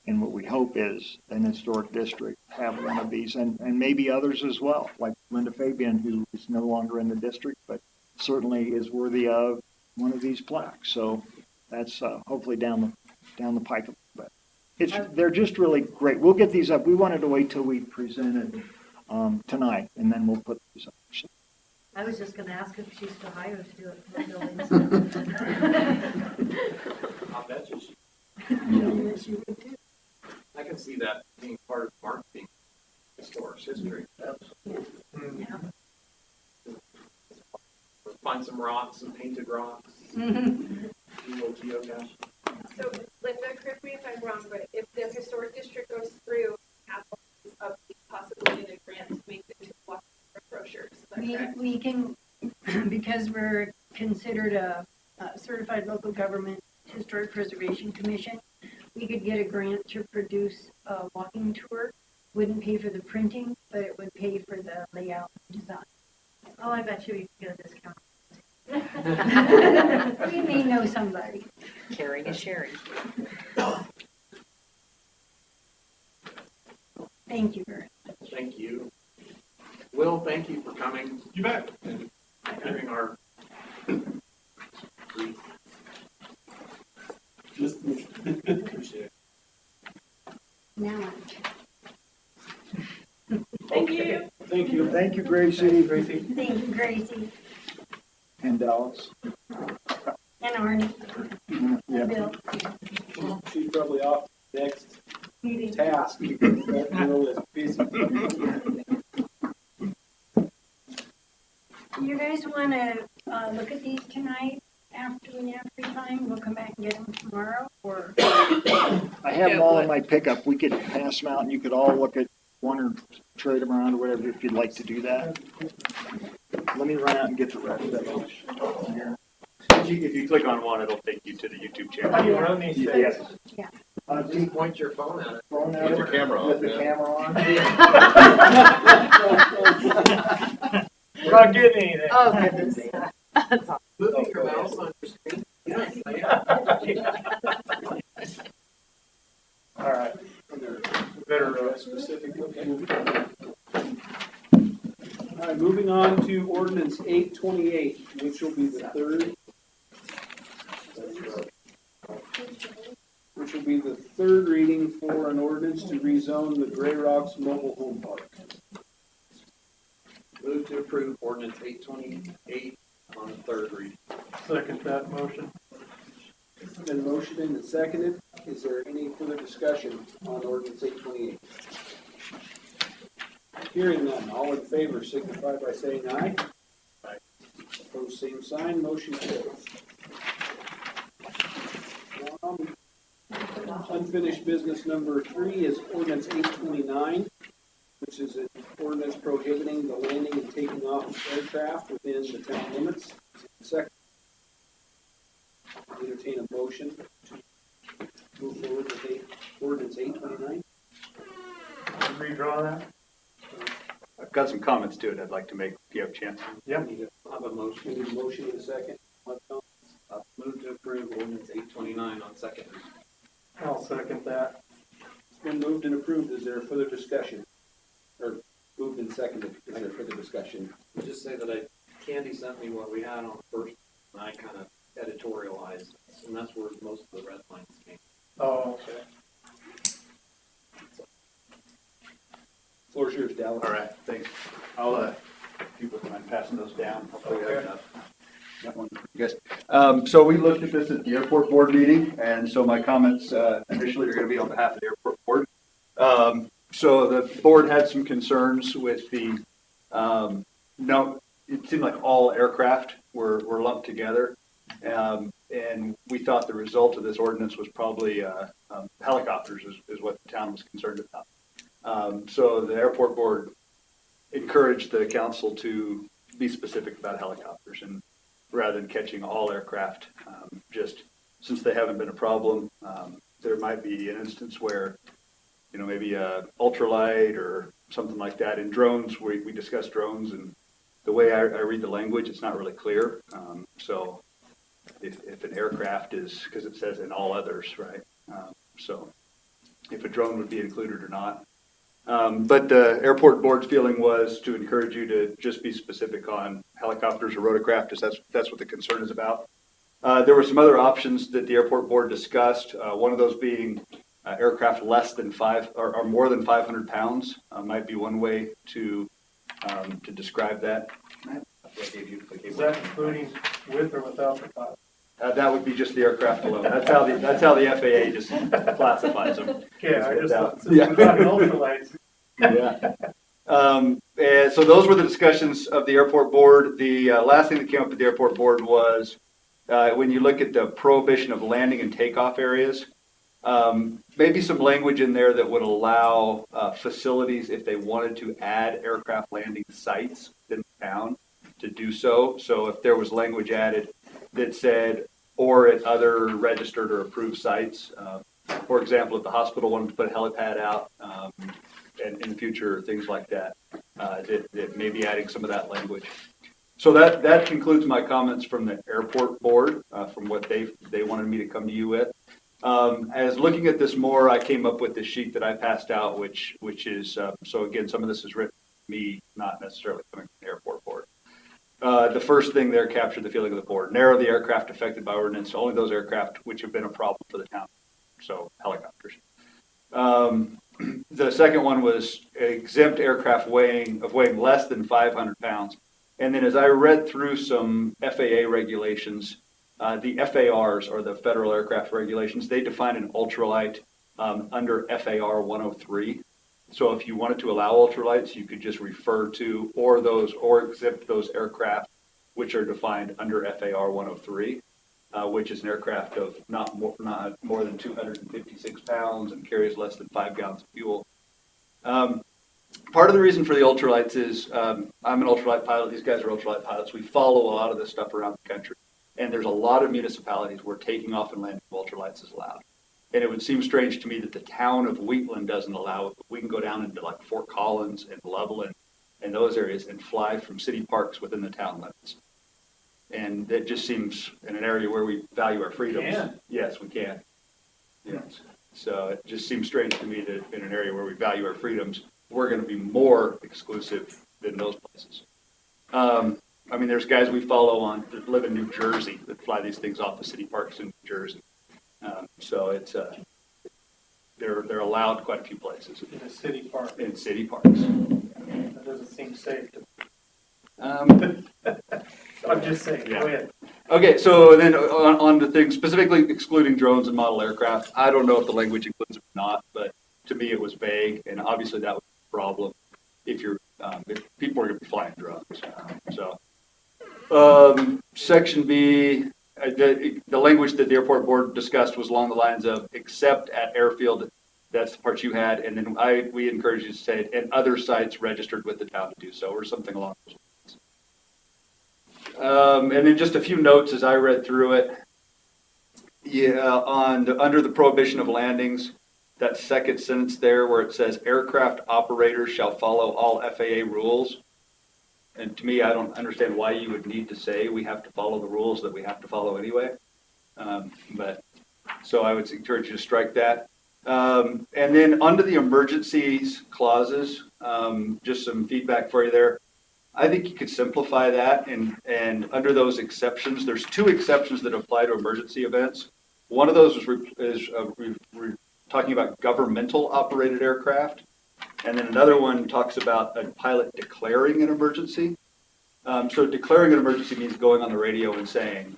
in what we hope is an historic district have one of these, and maybe others as well, like Linda Fabian, who is no longer in the district, but certainly is worthy of one of these plaques. So that's hopefully down the pike. But they're just really great. We'll get these up. We wanted to wait till we presented tonight, and then we'll put these up. I was just gonna ask if she's still hired to do it for buildings. I'll bet you she. Yes, you would too. I can see that being part of marketing historic history. Yeah. Find some rocks, some painted rocks. Little geocache. So Linda, correct me if I'm wrong, but if the historic district goes through, Apple is of the possibility of a grant to make the two walk brochures. Is that correct? We can, because we're considered a certified local government historic preservation commission, we could get a grant to produce a walking tour. Wouldn't pay for the printing, but it would pay for the layout and design. Oh, I bet you get a discount. We may know somebody. Caring is sharing. Thank you very much. Thank you. Will, thank you for coming. You bet. And hearing our brief. Appreciate it. Now. Thank you. Thank you. Thank you, Gracie. Thank you, Gracie. And Dallas. And Arnie. Yeah. Bill. She's probably off next Meeting. task because that girl is busy. You guys want to look at these tonight after we have free time? We'll come back and get them tomorrow, or? I have them all in my pickup. We could pass them out and you could all look at one or trade them around or whatever if you'd like to do that. Let me run out and get the rest of them. If you click on one, it'll take you to the YouTube channel. How do you run these things? Yes. Yeah. Just point your phone at it. Phone With your camera on. With the camera on. We're not getting anything. Oh, goodness. Moving your mouse on your screen. Yes, I am. All right. Better, Specific. All right, moving on to ordinance 828, which will be the third reading for an ordinance to rezone the Gray Rocks Mobile Home Park. Move to approve ordinance 828 on the third reading. second that motion. Been motioned and seconded. Is there any further discussion on ordinance 828? Hearing none, all in favor signify by saying aye. Aye. Opposed, same sign, motion carries. Unfinished business number 3 is ordinance 829, which is an ordinance prohibiting the landing and taking off of aircraft within the town limits. Second entertain a motion to move forward with ordinance 829. Redraw that? I've got some comments to it I'd like to make if you have a chance. Yep. I have a motion. We need a motion in a second. Move to approve ordinance 829 on second reading. I'll second that. It's been moved and approved. Is there further discussion? Or moved and seconded. Is there further discussion? I'll just say that Candy sent me what we had on the first, and I kind of editorialized, and that's where most of the red lines came. Oh, okay. Floor's yours, Dallas. All right, thanks. I'll, if you wouldn't mind passing those down. Hopefully I have enough. Got one for you guys. So we looked at this at the airport board meeting, and so my comments initially are going to be on behalf of the airport board. So the board had some concerns with the, it seemed like all aircraft were lumped together. And we thought the result of this ordinance was probably helicopters is what the town was concerned about. So the airport board encouraged the council to be specific about helicopters, and rather than catching all aircraft, just since they haven't been a problem, there might be an instance where, maybe a ultralight or something like that. In drones, we discussed drones, and the way I read the language, it's not really clear. So if an aircraft is, because it says in all others, right? So if a drone would be included or not. But the airport board's feeling was to encourage you to just be specific on helicopters or rotorcraft, as that's what the concern is about. There were some other options that the airport board discussed. One of those being aircraft less than or more than 500 pounds might be one way to describe that. Is that including with or without the pilot? That would be just the aircraft alone. That's how the FAA just classifies them. Yeah, I just thought, Yeah. since we're talking ultralights. Yeah. And so those were the discussions of the airport board. The last thing that came up at the airport board was when you look at the prohibition of landing and takeoff areas, maybe some language in there that would allow facilities, if they wanted to add aircraft landing sites in town, to do so. So if there was language added that said, or at other registered or approved sites, for example, if the hospital wanted to put a helipad out, and in the future, things like that, that may be adding some of that language. So that concludes my comments from the airport board, from what they wanted me to come to you with. As looking at this more, I came up with this sheet that I passed out, which is, so again, some of this is written to me, not necessarily coming from the airport board. The first thing there captured the feeling of the board. Narrow the aircraft affected by ordinance, only those aircraft which have been a problem for the town. So helicopters. The second one was exempt aircraft weighing less than 500 pounds. And then as I read through some FAA regulations, the FARs, or the Federal Aircraft Regulations, they define an ultralight under FAR 103. So if you wanted to allow ultralights, you could just refer to or exempt those aircraft which are defined under FAR 103, which is an aircraft of not more than 256 pounds and carries less than 5 gallons of fuel. Part of the reason for the ultralights is I'm an ultralight pilot. These guys are ultralight pilots. We follow a lot of this stuff around the country, and there's a lot of municipalities where taking off and landing of ultralights is allowed. And it would seem strange to me that the town of Wheatland doesn't allow it, but we can go down into like Fort Collins and Loveland and those areas and fly from city parks within the town limits. And that just seems in an area where we value our freedoms. Can. Yes, we can. Yes. So it just seems strange to me that in an area where we value our freedoms, we're going to be more exclusive than those places. I mean, there's guys we follow that live in New Jersey that fly these things off the city parks in New Jersey. So it's they're allowed quite a few places. In a city park. In city parks. That doesn't seem safe to I'm just saying, Yeah. Go ahead. Okay, so then on to things specifically excluding drones and model aircraft. I don't know if the language includes it or not, but to me it was vague, and obviously that was a problem if people are going to be flying drones. Section B, the language that the airport board discussed was along the lines of except at airfield. That's the part you had, and then we encourage you to say it, and other sites registered with the town to do so, or something along those lines. And then just a few notes as I read through it. Yeah, under the prohibition of landings, that second sentence there where it says aircraft operators shall follow all FAA rules. And to me, I don't understand why you would need to say we have to follow the rules that we have to follow anyway. So I would encourage you to strike that. And then under the emergencies clauses, just some feedback for you there. I think you could simplify that, and under those exceptions, there's two exceptions that apply to emergency events. One of those is talking about governmental operated aircraft, and then another one talks about a pilot declaring an emergency. So declaring an emergency means going on the radio and saying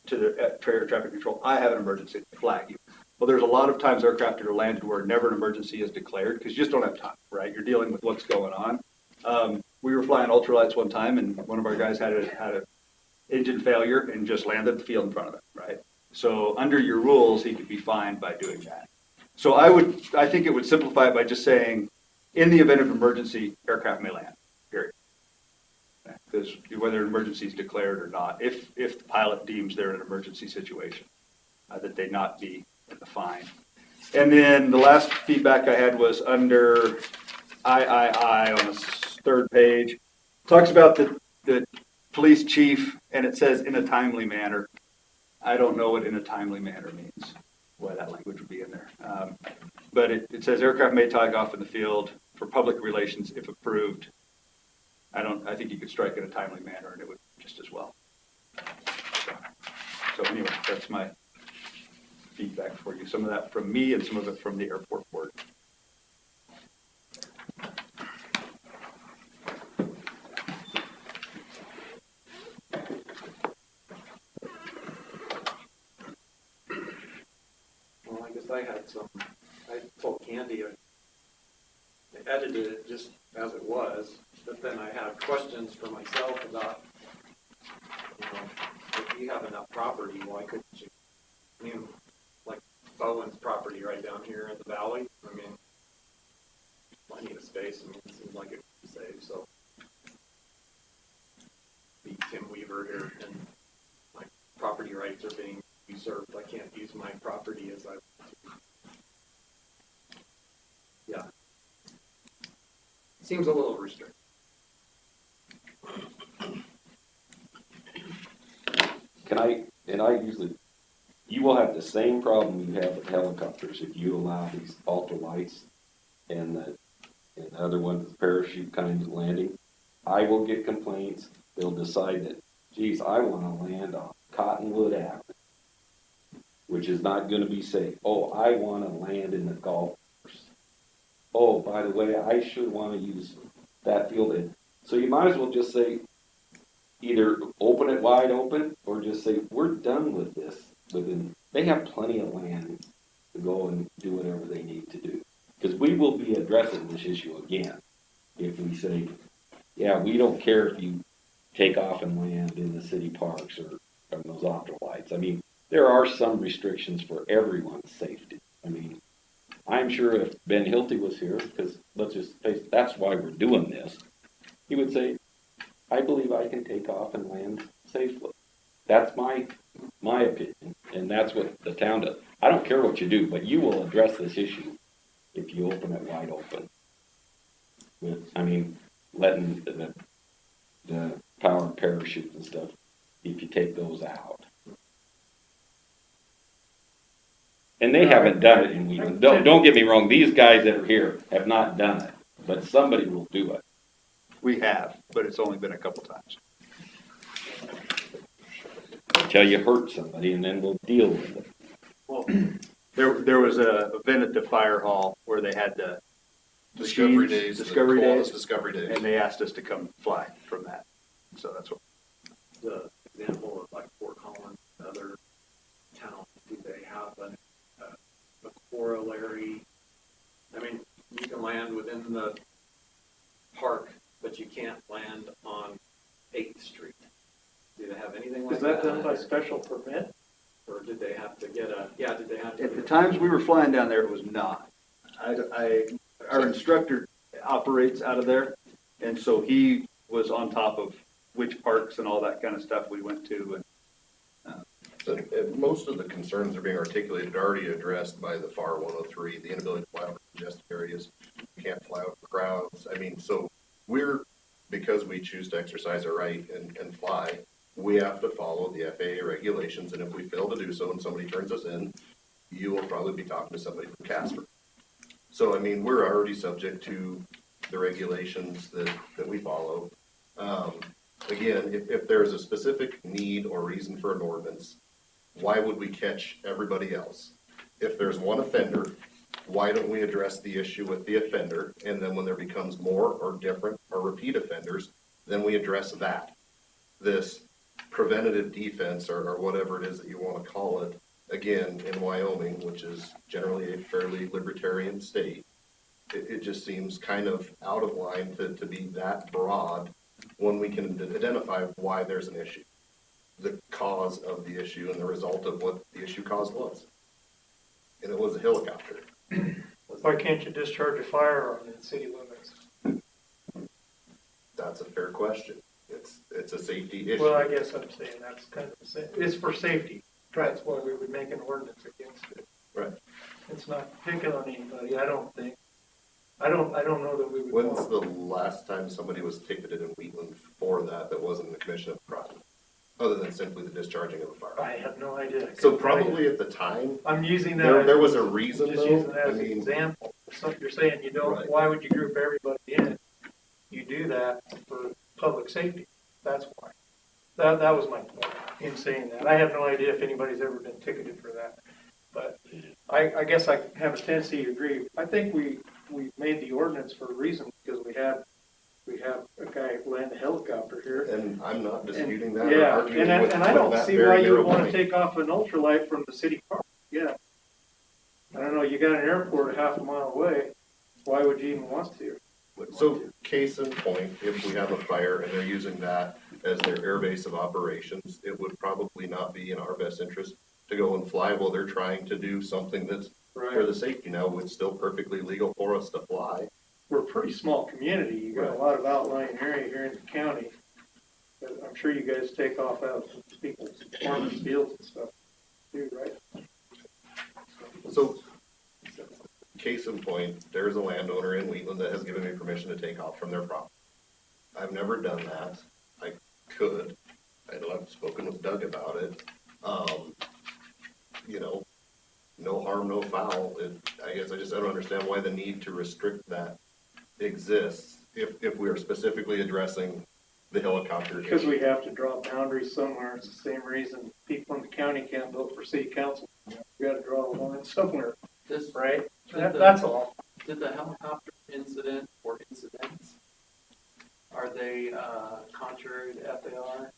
to the air traffic control, I have an emergency, flag you. Well, there's a lot of times aircraft that are landed where never an emergency is declared because you just don't have time, right? You're dealing with what's going on. We were flying ultralights one time, and one of our guys had a engine failure and just landed the field in front of it, right? So under your rules, he could be fined by doing that. So I think it would simplify it by just saying, in the event of emergency, aircraft may land, period. Because whether an emergency is declared or not, if the pilot deems they're in an emergency situation, that they not be in the fine. And then the last feedback I had was under III on the third page. Talks about the police chief, and it says in a timely manner. I don't know what in a timely manner means, why that language would be in there. But it says aircraft may take off in the field for public relations if approved. I think you could strike in a timely manner and it would just as well. So anyway, that's my feedback for you. Some of that from me and some of it from the airport board. Well, I guess I told Candy, I edited it just as it was, but then I had questions for myself about, if you have enough property, why couldn't you, like Bowen's property right down here in the valley, plenty of space, it seems like it could be saved, so. Be Tim Weaver here, and my property rights are being usurped, I can't use my property as I want to. Yeah. Seems a little restricted. You will have the same problem you have with helicopters if you allow these ultralights and the other ones, the parachute kind of landing. I will get complaints. They'll decide that, geez, I want to land on Cottonwood Avenue, which is not going to be safe. Oh, I want to land in the golf course. Oh, by the way, I sure want to use that field. And so you might as well just say, either open it wide open or just say, we're done with this. They have plenty of land to go and do whatever they need to do. Because we will be addressing this issue again if we say, yeah, we don't care if you take off and land in the city parks or on those ultralights. There are some restrictions for everyone's safety. I'm sure if Ben Hilty was here, because let's just face it, that's why we're doing this, he would say, I believe I can take off and land safely. That's my opinion, and that's what the town does. I don't care what you do, but you will address this issue if you open it wide open. Letting the power parachute and stuff, if you take those out. And they haven't done it in Wheeling. Don't get me wrong, these guys that are here have not done it, but somebody will do it. We have, but it's only been a couple times. Until you hurt somebody, and then we'll deal with it. Well, there was a event at the fire hall where they had the Discovery Days, and they asked us to come fly from that. So that's what. The example of like Fort Collins, other towns, do they have a corollary? You can land within the park, but you can't land on 8th Street. Do they have anything like that? Is that done by special permit? Or did they have to At the times we were flying down there, it was not. Our instructor operates out of there, and so he was on top of which parks and all that kind of stuff we went to. And So, most of the concerns are being articulated, already addressed by the FAR 103, the inability to fly over congested areas, can't fly over crowds. I mean, so because we choose to exercise our right and fly, we have to follow the FAA regulations, and if we fail to do so and somebody turns us in, you will probably be talking to somebody from Casper. So, I mean, we're already subject to the regulations that we follow. Again, if there's a specific need or reason for an ordinance, why would we catch everybody else? If there's one offender, why don't we address the issue with the offender? And then when there becomes more or different or repeat offenders, then we address that. This preventative defense or whatever it is that you want to call it, again, in Wyoming, which is generally a fairly libertarian state, it just seems kind of out of line to be that broad when we can identify why there's an issue, the cause of the issue, and the result of what the issue cause was. And it was a helicopter. Why can't you discharge a firearm in city limits? That's a fair question. It's a safety issue. Well, I guess I'm saying that's kind of the same. It's for safety. That's why we would make an ordinance against it. Right. It's not picking on anybody, I don't think. I don't know that we would. When's the last time somebody was ticketed in Wheatland for that wasn't in the commission of the property? Other than simply the discharging of a firearm? I have no idea. So probably at the time, I'm using that. there was a reason Just though. using that as an example. Something you're saying, you don't, Right. why would you group everybody in? You do that for public safety. That's why. That was my point in saying that. I have no idea if anybody's ever been ticketed for that. But I guess I have a tendency to agree. I think we made the ordinance for a reason, because we have a guy land a helicopter here. And I'm not disputing that. Yeah, or arguing with and I don't that see very why you would narrow want to point. take off an ultralight from the city park. Yeah. I don't know, you got an airport a half a mile away. Why would you even want to? So case in point, if we have a fire and they're using that as their air base of operations, it would probably not be in our best interest to go and fly while they're trying to do something that's for the safety. Now, it's still perfectly legal for us to fly. We're a pretty small community. You got a lot of outlying area here in the county. But I'm sure you guys take off out of people's farmers' fields and stuff too, right? So, case in point, there's a landowner in Wheatland that has given me permission to take off from their property. I've never done that. I could. I've spoken with Doug about it. You know, no harm, no foul. I guess I don't understand why the need to restrict that exists if we are specifically addressing the helicopter issue. Because we have to draw boundaries somewhere. It's the same reason people in the county can't vote for city council. We got to draw a line somewhere, right? That's all. Did the helicopter incident or incidents, are they contrary to FAR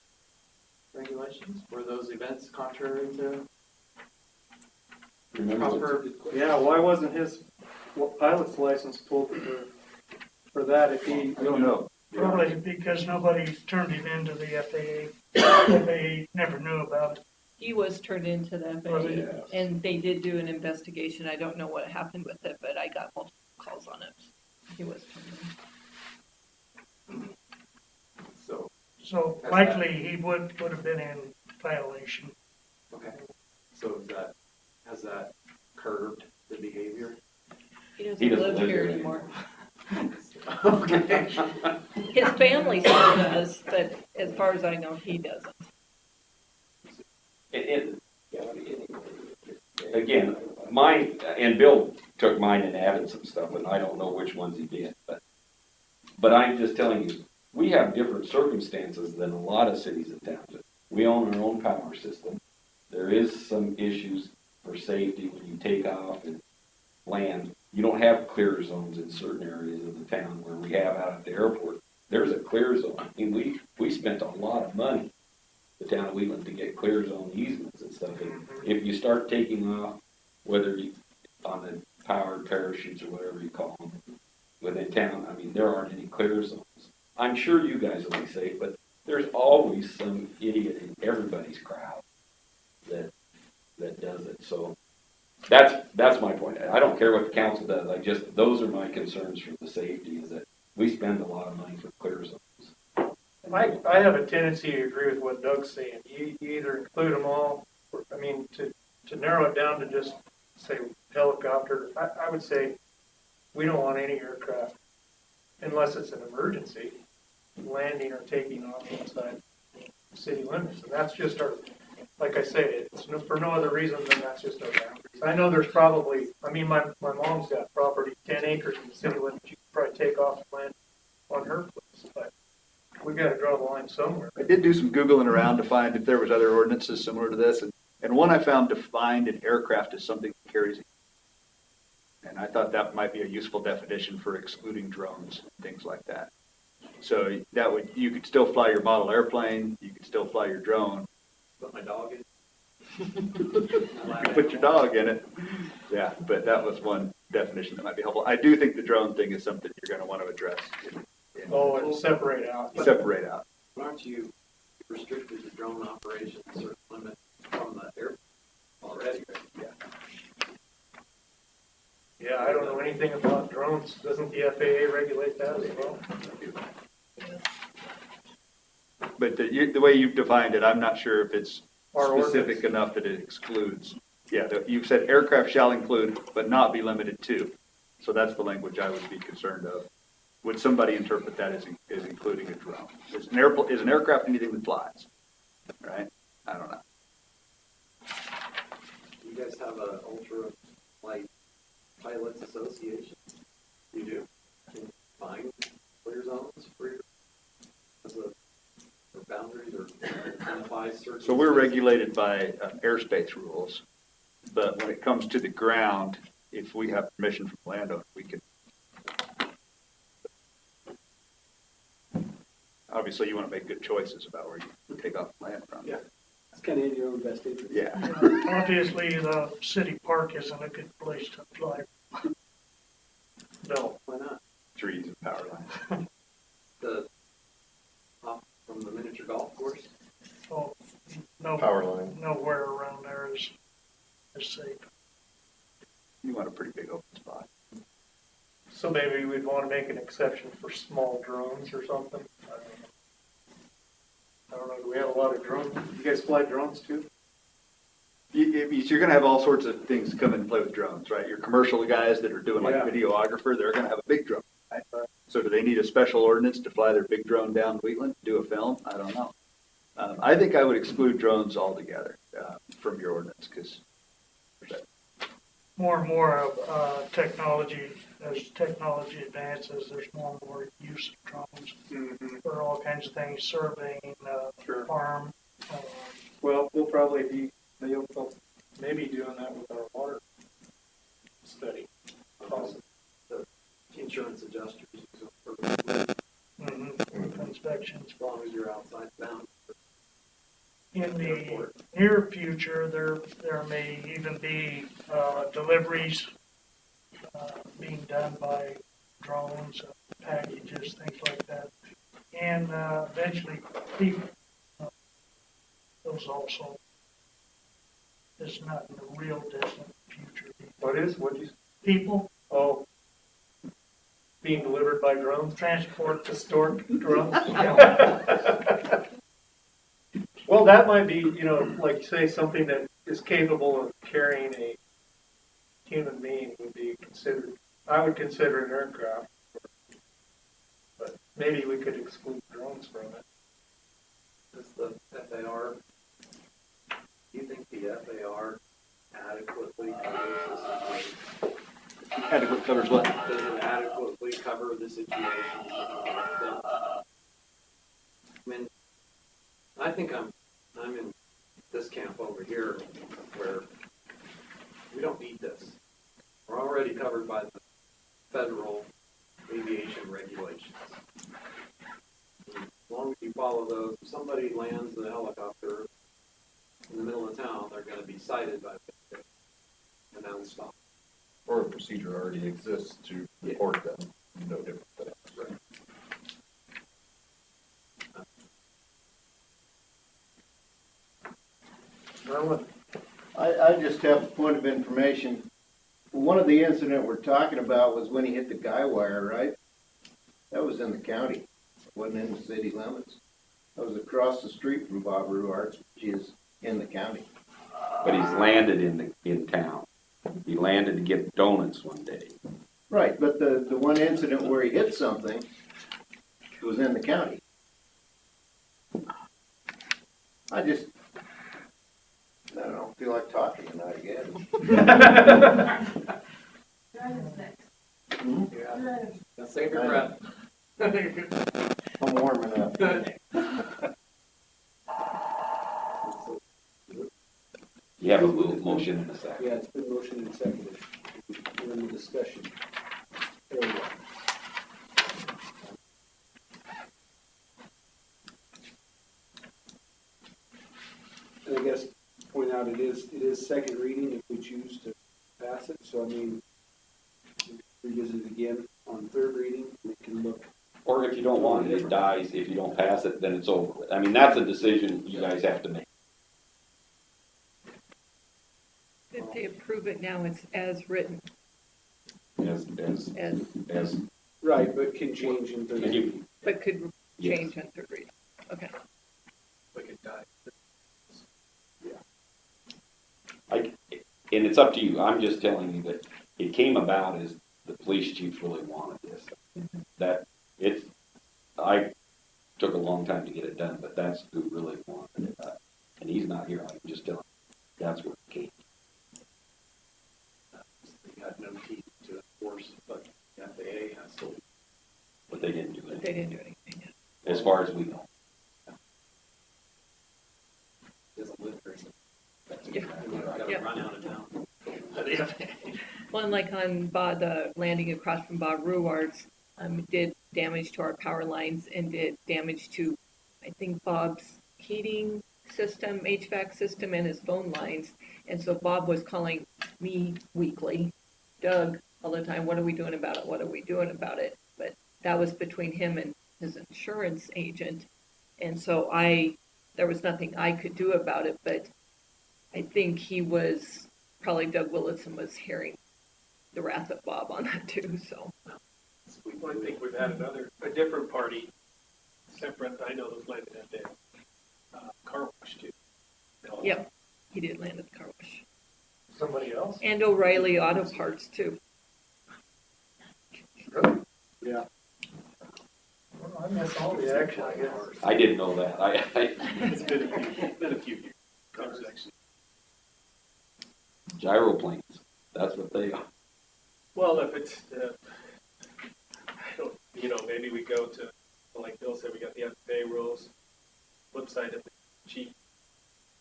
regulations? Were those events contrary to proper? Yeah, why wasn't his pilot's license pulled for that if he? I don't know. Probably because nobody turned him into the FAA. FAA never knew about it. He was turned into the Was he? FAA, and they did do an investigation. I don't know what happened with it, but I got multiple calls on it. He was turned in. So likely he would have been in violation. Okay, so has that curbed the behavior? He doesn't live here anymore. Okay. His family still does, but as far as I know, he doesn't. Again, mine, and Bill took mine and added some stuff, and I don't know which ones he did, but I'm just telling you, we have different circumstances than a lot of cities and towns. We own our own power system. There is some issues for safety when you take off and land. You don't have clear zones in certain areas of the town where we have out at the airport. There's a clear zone. I mean, we spent a lot of money, the town of Wheatland, to get clear zone easements and stuff. And if you start taking off, whether you on the powered parachutes or whatever you call them, within town, I mean, there aren't any clear zones. I'm sure you guys will be safe, but there's always some idiot in everybody's crowd that does it. So that's my point. I don't care what the council does. Those are my concerns for the safety, is that we spend a lot of money for clear zones. I have a tendency to agree with what Doug's saying. You either include them all or I mean, to narrow it down to just say helicopter, I would say we don't want any aircraft unless it's an emergency, landing or taking off inside city limits. And that's just our, like I say, it's for no other reason than that's just our boundaries. I know there's probably, I mean, my mom's got property, 10 acres in the city limits. You could probably take off and land on her place, but we've got to draw the line somewhere. I did do some Googling around to find if there was other ordinances similar to this, and one I found defined an aircraft as something that carries. And I thought that might be a useful definition for excluding drones, things like that. So that would, you could still fly your model airplane, you could still fly your drone. Put my dog in. You could put your dog in it. Yeah, but that was one definition that might be helpful. I do think the drone thing is something you're going to want to address. And separate out. Separate out. Aren't you restricted to drone operations, certain limits from the air already? Yeah. Yeah, I don't know anything about drones. Doesn't the FAA regulate that as well? But the way you've defined it, I'm not sure if it's Our specific ordinance. enough that it excludes. Yeah, you've said aircraft shall include, but not be limited to. So that's the language I would be concerned of. Would somebody interpret that as including a drone? Is an aircraft anything that flies? Right? I don't know. You guys have an ultra light pilots association? You do? Can you find clear zones for your, as a, or boundaries or identify certain? So we're regulated by airspace rules, but when it comes to the ground, if we have permission from the landowner, we can. Obviously, you want to make good choices about where you take off and land from. Yeah. It's kind of in your own best interest. Yeah. Obviously, the city park isn't a good place to fly. No. Why not? Trees and power lines. The, off from the miniature golf course? Oh, no, Power line. nowhere around there is safe. You want a pretty big open spot. So maybe we'd want to make an exception for small drones or something. I don't know. Do we have a lot of drones? You guys fly drones too? You're going to have all sorts of things come into play with drones, right? Your commercial guys that are doing like Yeah. videographer, they're going to have a big drone. Right? So do they need a special ordinance to fly their big drone down Wheatland, do a film? I don't know. I think I would exclude drones altogether from your ordinance because More and more of technology, as technology advances, there's more and more use of drones for all kinds of things, surveying, farm. Well, we'll probably be maybe doing that with our water study. Also, the insurance adjusters, Inspections. as long as you're outside bound. In the near future, there may even be deliveries being done by drones, packages, things like that. And eventually people, those also is not in the real distant future. What is? What you? People. Oh, being delivered by drones. Transport. Historic drones. Well, that might be, like say something that is capable of carrying a human being would be considered. I would consider an aircraft, but maybe we could exclude drones from it. Does the FAR, do you think the FAR adequately covers the situation? adequate covers what? Does it adequately cover the situation? I mean, I think I'm in this camp over here where we don't need this. We're already covered by the federal aviation regulations. As long as you follow those, if somebody lands a helicopter in the middle of town, they're going to be cited by the and then stop. Or a procedure already exists to report them, no different than us, right? I just have a point of information. One of the incident we're talking about was when he hit the guy wire, right? That was in the county. It wasn't in the city limits. That was across the street from Bob Ruart's, which is in the county. but he's landed in town. He landed to get donuts one day. Right, but the one incident where he hit something was in the county. I don't know, feel like talking tonight again. Yeah. Now save your breath. I'm warming up. You have a motion in a second. Yeah, it's been motioned and seconded. We're in the discussion area. And I guess, point out, it is second reading if we choose to pass it, so I mean, revisit it again on third reading, we can look. Or if you don't want it, it dies. If you don't pass it, then it's over with. I mean, that's a decision you guys have to make. If they approve it now, it's as written, As Right, but can change in third reading. but could Yes. change on third reading. Okay. We could die. And it's up to you. I'm just telling you that it came about as the police chief really wanted this. That I took a long time to get it done, but that's who really wanted it. And he's not here. I'm just telling you, that's where it came. They got no teeth to enforce, but the FAA has to. But they didn't do But it, they didn't do anything yet. as far as we know. Doesn't live very much. Yeah. Gotta Yeah. run out of town. Well, and like on the landing across from Bob Ruwart's, did damage to our power lines and did damage to, I think, Bob's heating system, HVAC system, and his phone lines. And so Bob was calling me weekly, Doug, all the time, what are we doing about it? What are we doing about it? But that was between him and his insurance agent. And so there was nothing I could do about it, but I think probably Doug Willison was hearing the wrath of Bob on that too, so. I think we've had a different party, separate, I know those landed at the car wash too. Yep, he did land at the car wash. Somebody else? And O'Reilly Auto Parts too. Yeah. Well, I missed all the action, I guess. I didn't know that. It's been a few years. Cars actually. Gyroplanes, that's what they are. Well, if it's, maybe we go to, like Bill said, we got the FAA rules. Flip side, if the chief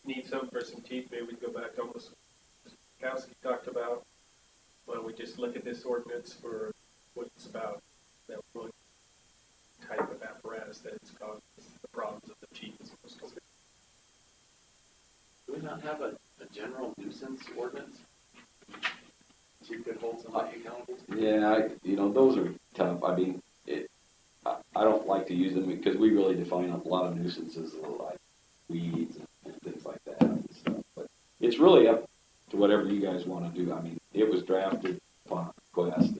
needs some for some teeth, maybe we go back to almost Kowski talked about. Why don't we just look at this ordinance for what it's about, that one type of apparatus that it's caused the problems that the chief is supposed to. Do we not have a general nuisance ordinance? So you could hold somebody accountable? Yeah, those are tough. I mean, I don't like to use them because we really define a lot of nuisances like weeds and things like that and stuff. But it's really up to whatever you guys want to do. I mean, it was drafted upon request.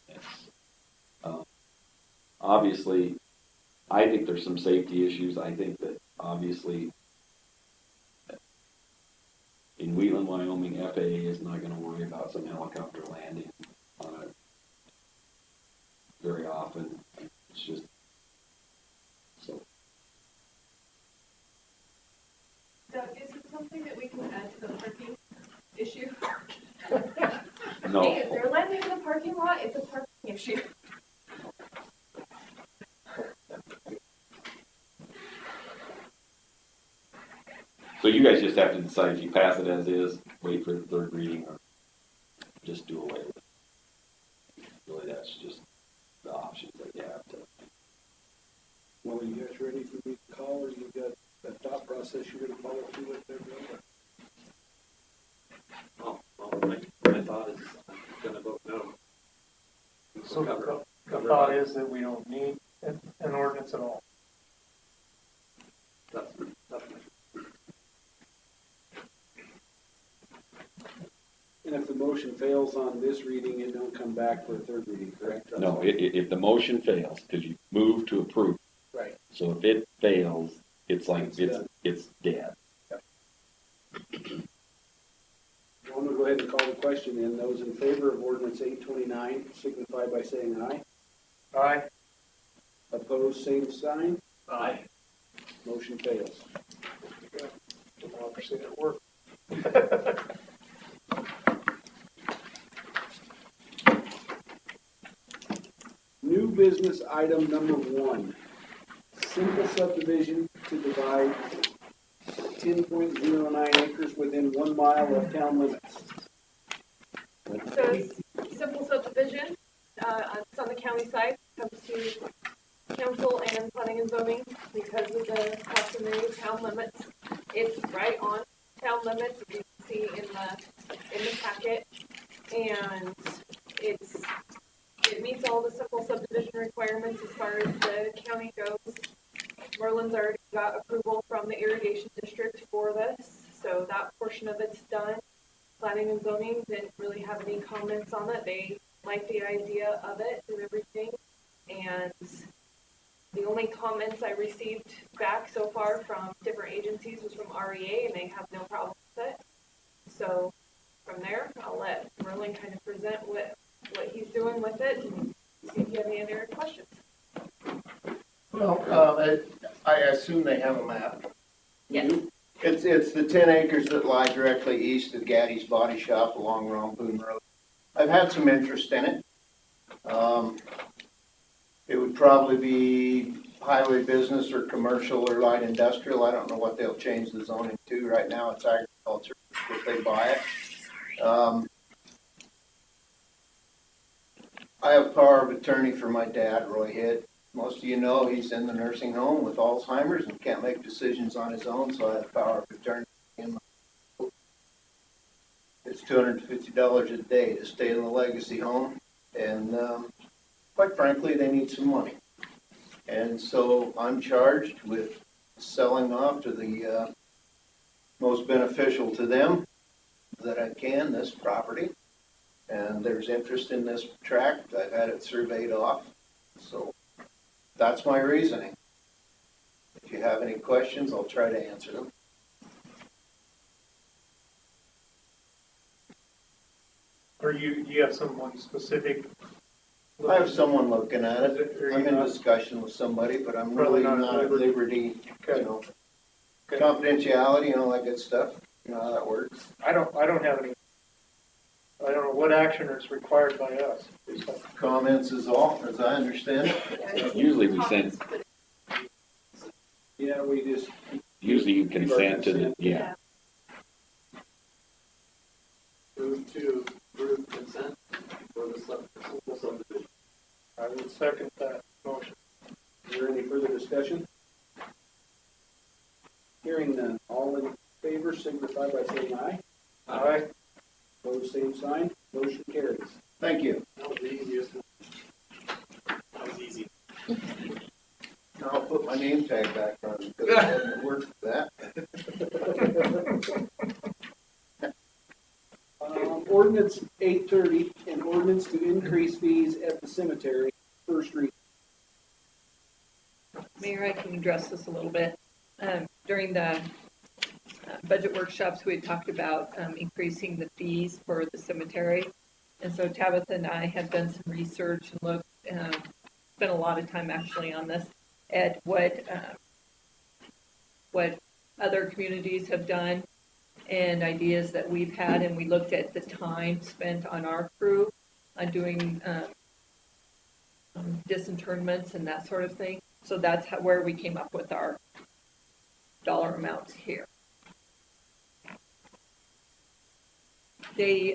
Obviously, I think there's some safety issues. I think that obviously in Wheatland, Wyoming, FAA is not going to worry about some helicopter landing on it very often. It's just so. Doug, is it something that we can add to the parking issue? No. Hey, if they're landing in the parking lot, it's a parking issue. So you guys just have to decide if you pass it as is, wait for the third reading, or just do away with it. Really, that's just the options that you have to. Well, are you guys ready for me to call, or you got that thought process you're gonna follow through with there, Bill? My thought is I'm gonna vote no. So the thought is that we don't need an ordinance at all. That's my. And if the motion fails on this reading, it don't come back for a third reading, correct? No, if the motion fails, because you move to approve. Right. So if it fails, it's like, it's dead. go ahead and call the question in. Those in favor of ordinance 829 signify by saying aye. Aye. Opposed, same sign. Aye. Motion fails. Democracy at work. New business item number 1. Simple subdivision to divide 10.09 acres within 1 mile of town limits. So it's simple subdivision, it's on the county side, comes to council and planning and zoning because of the customary town limits. It's right on town limits, as you can see in the packet. And it meets all the simple subdivision requirements as far as the county goes. Merlin's already got approval from the irrigation district for this, so that portion of it's done. Planning and zoning didn't really have any comments on it. They liked the idea of it and everything. And the only comments I received back so far from different agencies was from REA, and they have no problem with it. So from there, I'll let Merlin kind of present what he's doing with it and see if you have any other questions. Well, I assume they have a map. Yes. It's the 10 acres that lie directly east of Gaddy's Body Shop along Rompoon Road. I've had some interest in it. It would probably be highway business or commercial or light industrial. I don't know what they'll change the zoning to. Right now it's agriculture if they buy it. I have power of attorney for my dad, Roy Hitt. Most of you know he's in the nursing home with Alzheimer's and can't make decisions on his own, so I have power of attorney. It's $250 a day to stay in the legacy home, and quite frankly, they need some money. And so I'm charged with selling off to the most beneficial to them that I can, this property. And there's interest in this tract. I've had it surveyed off, so that's my reasoning. If you have any questions, I'll try to answer them. Or you have someone specific? I have someone looking at it. I'm in discussion with somebody, but I'm really not at liberty, you know, confidentiality and all that good stuff. You know how that works. I don't have any. I don't know what action is required by us. Comments is all, as I understand it. Usually we send, Yeah, we just. usually you consent to the, yeah. Move to approve consent for the simple subdivision. I would second that motion. Is there any further discussion? Hearing none. All in favor signify by saying aye. Aye. Opposed, same sign. Motion carries. Thank you. That was the easiest. That was easy. Now I'll put my name tag back on because I hadn't worked for that. Ordinance 830, an ordinance to increase fees at the cemetery. First reading. Mayor, I can address this a little bit. During the budget workshops, we had talked about increasing the fees for the cemetery. And so Tabitha and I have done some research and looked, spent a lot of time actually on this, at what other communities have done and ideas that we've had. And we looked at the time spent on our crew on doing disinterments and that sort of thing. So that's where we came up with our dollar amounts here. They,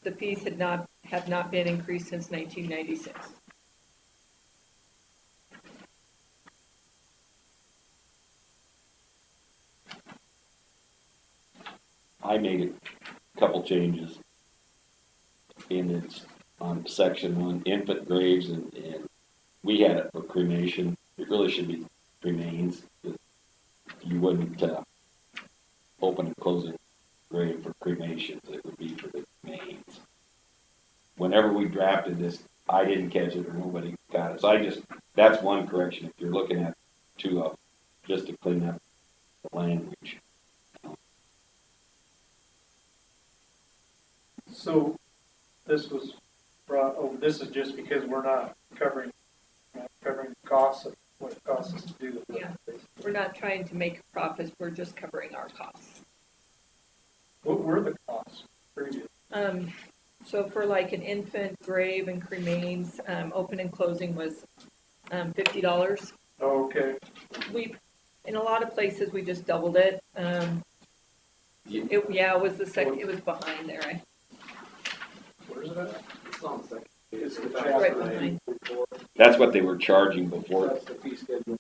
the fees have not been increased since 1996. I made a couple changes. And it's on section 1, infant graves, and we had it for cremation. It really should be remains. You wouldn't open and close a grave for cremations. It would be for the remains. Whenever we drafted this, I didn't catch it or nobody got it. So that's one correction. If you're looking at 2 of them, just to clean up the language. So this was brought, oh, this is just because we're not covering the costs of what it costs us to do the Yeah. work. We're not trying to make profits, we're just covering our costs. What were the costs previous? So for like an infant grave and cremains, open and closing was $50. Oh, okay. In a lot of places, we just doubled it. It was the second, it was behind there. Where's it at? It's on the second. It's the Right chapter behind. report. That's what they were charging before. That's the fee schedule.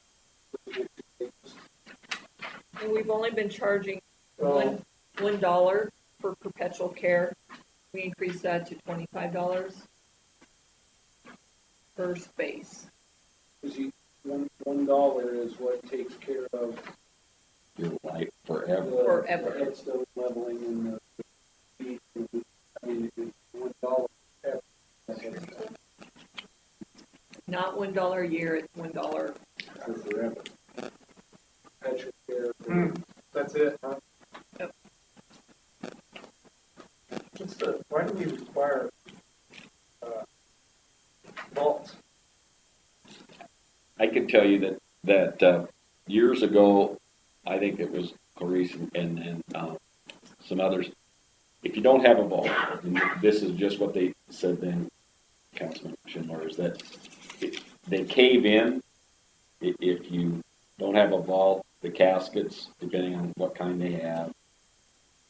And we've only been charging Oh. $1 for perpetual care. We increased that to $25 per space. Is $1 is what takes care of Your life forever. the Forever. headstone leveling and the fee. I mean, if it's $1 ever, that headstone Not $1 a year, it's $1. for forever. Perpetual care. That's it, huh? Yep. Why do we require vaults? I can tell you that years ago, I think it was Clarice and some others, if you don't have a vault, and this is just what they said then, Councilman Schindler, is that they cave in if you don't have a vault, the caskets, depending on what kind they have,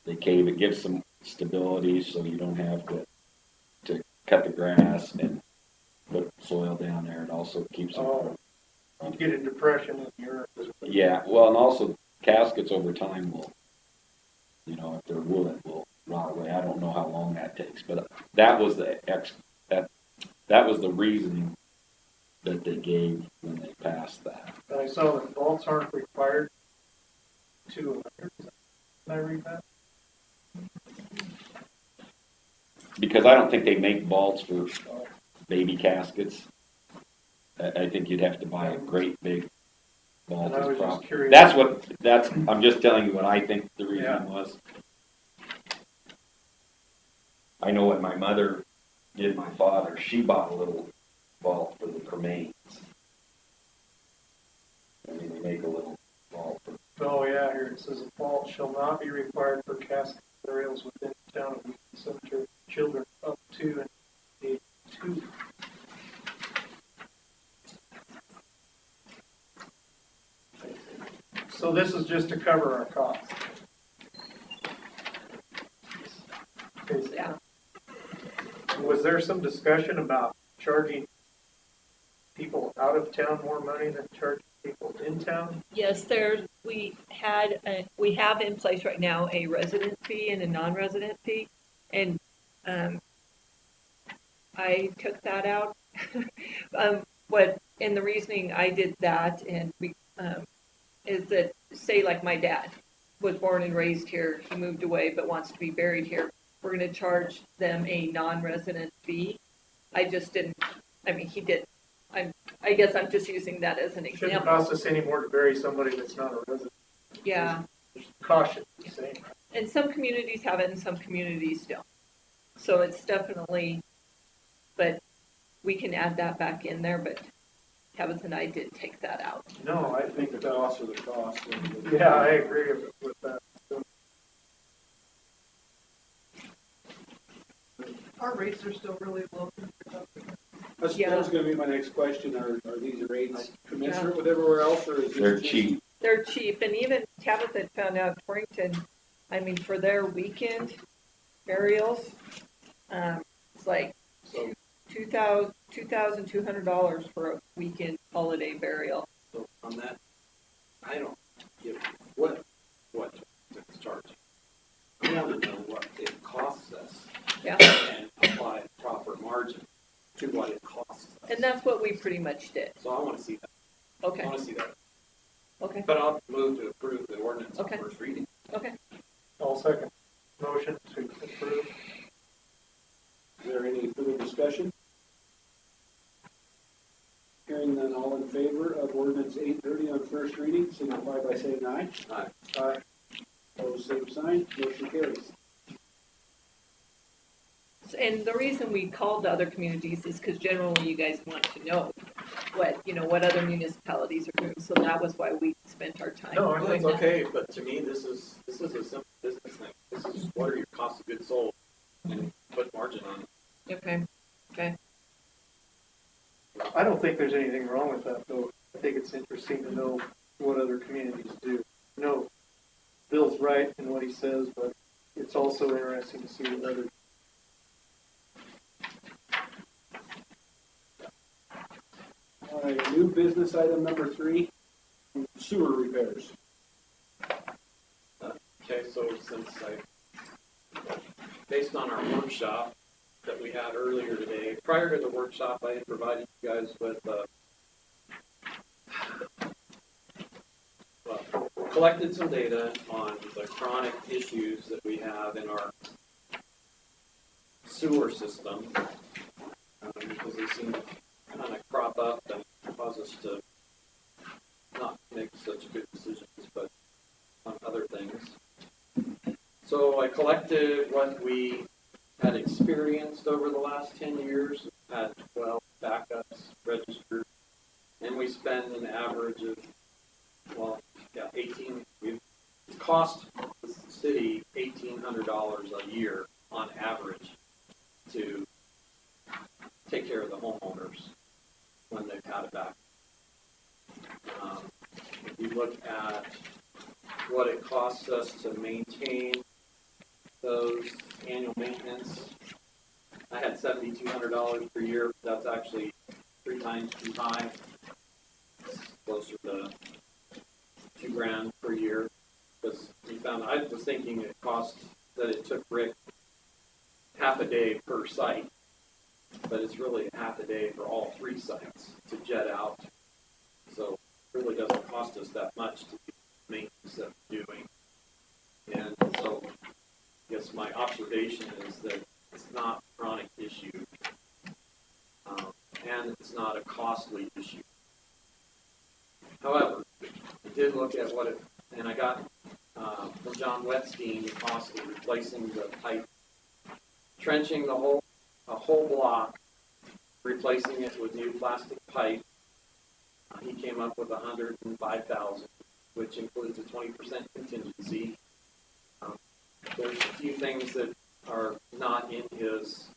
they cave. It gives some stability so you don't have to cut the grass and put soil down there. It also keeps them from. You get a depression in your. Yeah, well, and also caskets over time will, if they're wood, will rot away. I don't know how long that takes, but that was that was the reasoning that they gave when they passed that. And I saw that vaults aren't required to, can I read that? Because I don't think they make vaults for baby caskets. I think you'd have to buy a great big vault. And I was just curious. I'm just telling you what I think the reason was. I know when my mother did my father, she bought a little vault for the cremains. I mean, they make a little vault for. Oh, yeah, here it says a vault shall not be required for casket burials within the town of Wheaton Cemetery, children up to and age 2. So this is just to cover our costs. Yeah. Was there some discussion about charging people out of town more money than charging people in town? Yes, we have in place right now a resident fee and a non-resident fee, and I took that out. And the reasoning I did that is that, say like my dad was born and raised here, he moved away but wants to be buried here, we're going to charge them a non-resident fee. I just didn't, I mean, he did. I guess I'm just using that as an example. Shouldn't cost us any more to bury somebody that's not a resident. Yeah. There's caution, same. And some communities have it and some communities don't. So it's definitely, but we can add that back in there, but Tabitha and I did take that out. No, I think The costs are the cost. yeah, I agree with that. Our rates are still really low. That was gonna be my next question, are these rates commensurate with everywhere else, or is this? They're just- cheap. They're cheap, and even Tabitha found out Torrington, I mean, for their weekend burials, it's like $2,200 for a weekend holiday burial. So on that, I don't give what it's charging. I want to know what it costs us. Yeah. And apply a proper margin to what it costs us. And that's what we pretty much did. So I want to see that. Okay. I want to see that. Okay. But I'll move to approve the ordinance on Okay. first reading. Okay. I'll second motion to approve. Is there any further discussion? Hearing none, all in favor of ordinance 830 on first reading, signify by saying aye. Aye. Aye. Opposed, same sign, motion carries. And the reason we called other communities is because generally you guys want to know what other municipalities are doing. So that was why we spent our time No, doing it's that. okay, but to me, this is a simple business thing. This is what are your costs of goods sold and put margin on it. Okay. I don't think there's anything wrong with that, though. I think it's interesting to know what other communities do. No, Bill's right in what he says, but it's also interesting to see what other. All right, new business item number 3, sewer repairs. Okay, so based on our workshop that we had earlier today, prior to the workshop, I had provided you guys with collected some data on the chronic issues that we have in our sewer system, because they seem to kind of crop up and cause us to not make such good decisions, but on other things. So I collected what we had experienced over the last 10 years, had 12 backups registered, and we spend an average of, 18. It cost the city $1,800 a year on average to take care of the homeowners when they've had a backup. If you look at what it costs us to maintain those annual maintenance, I had $7,200 per year. That's actually 3 times too high. It's closer to $2,000 per year, because we found, I was thinking it cost, that it took Rick half a day per site, but it's really half a day for all 3 sites to jet out. So it really doesn't cost us that much to do the maintenance that we're doing. And so I guess my observation is that it's not a chronic issue, and it's not a costly issue. However, I did look at what it, and I got from John Wetstein the cost of replacing the pipe, trenching a whole block, replacing it with new plastic pipe. He came up with $105,000, which includes a 20% contingency. There's a few things that are not in his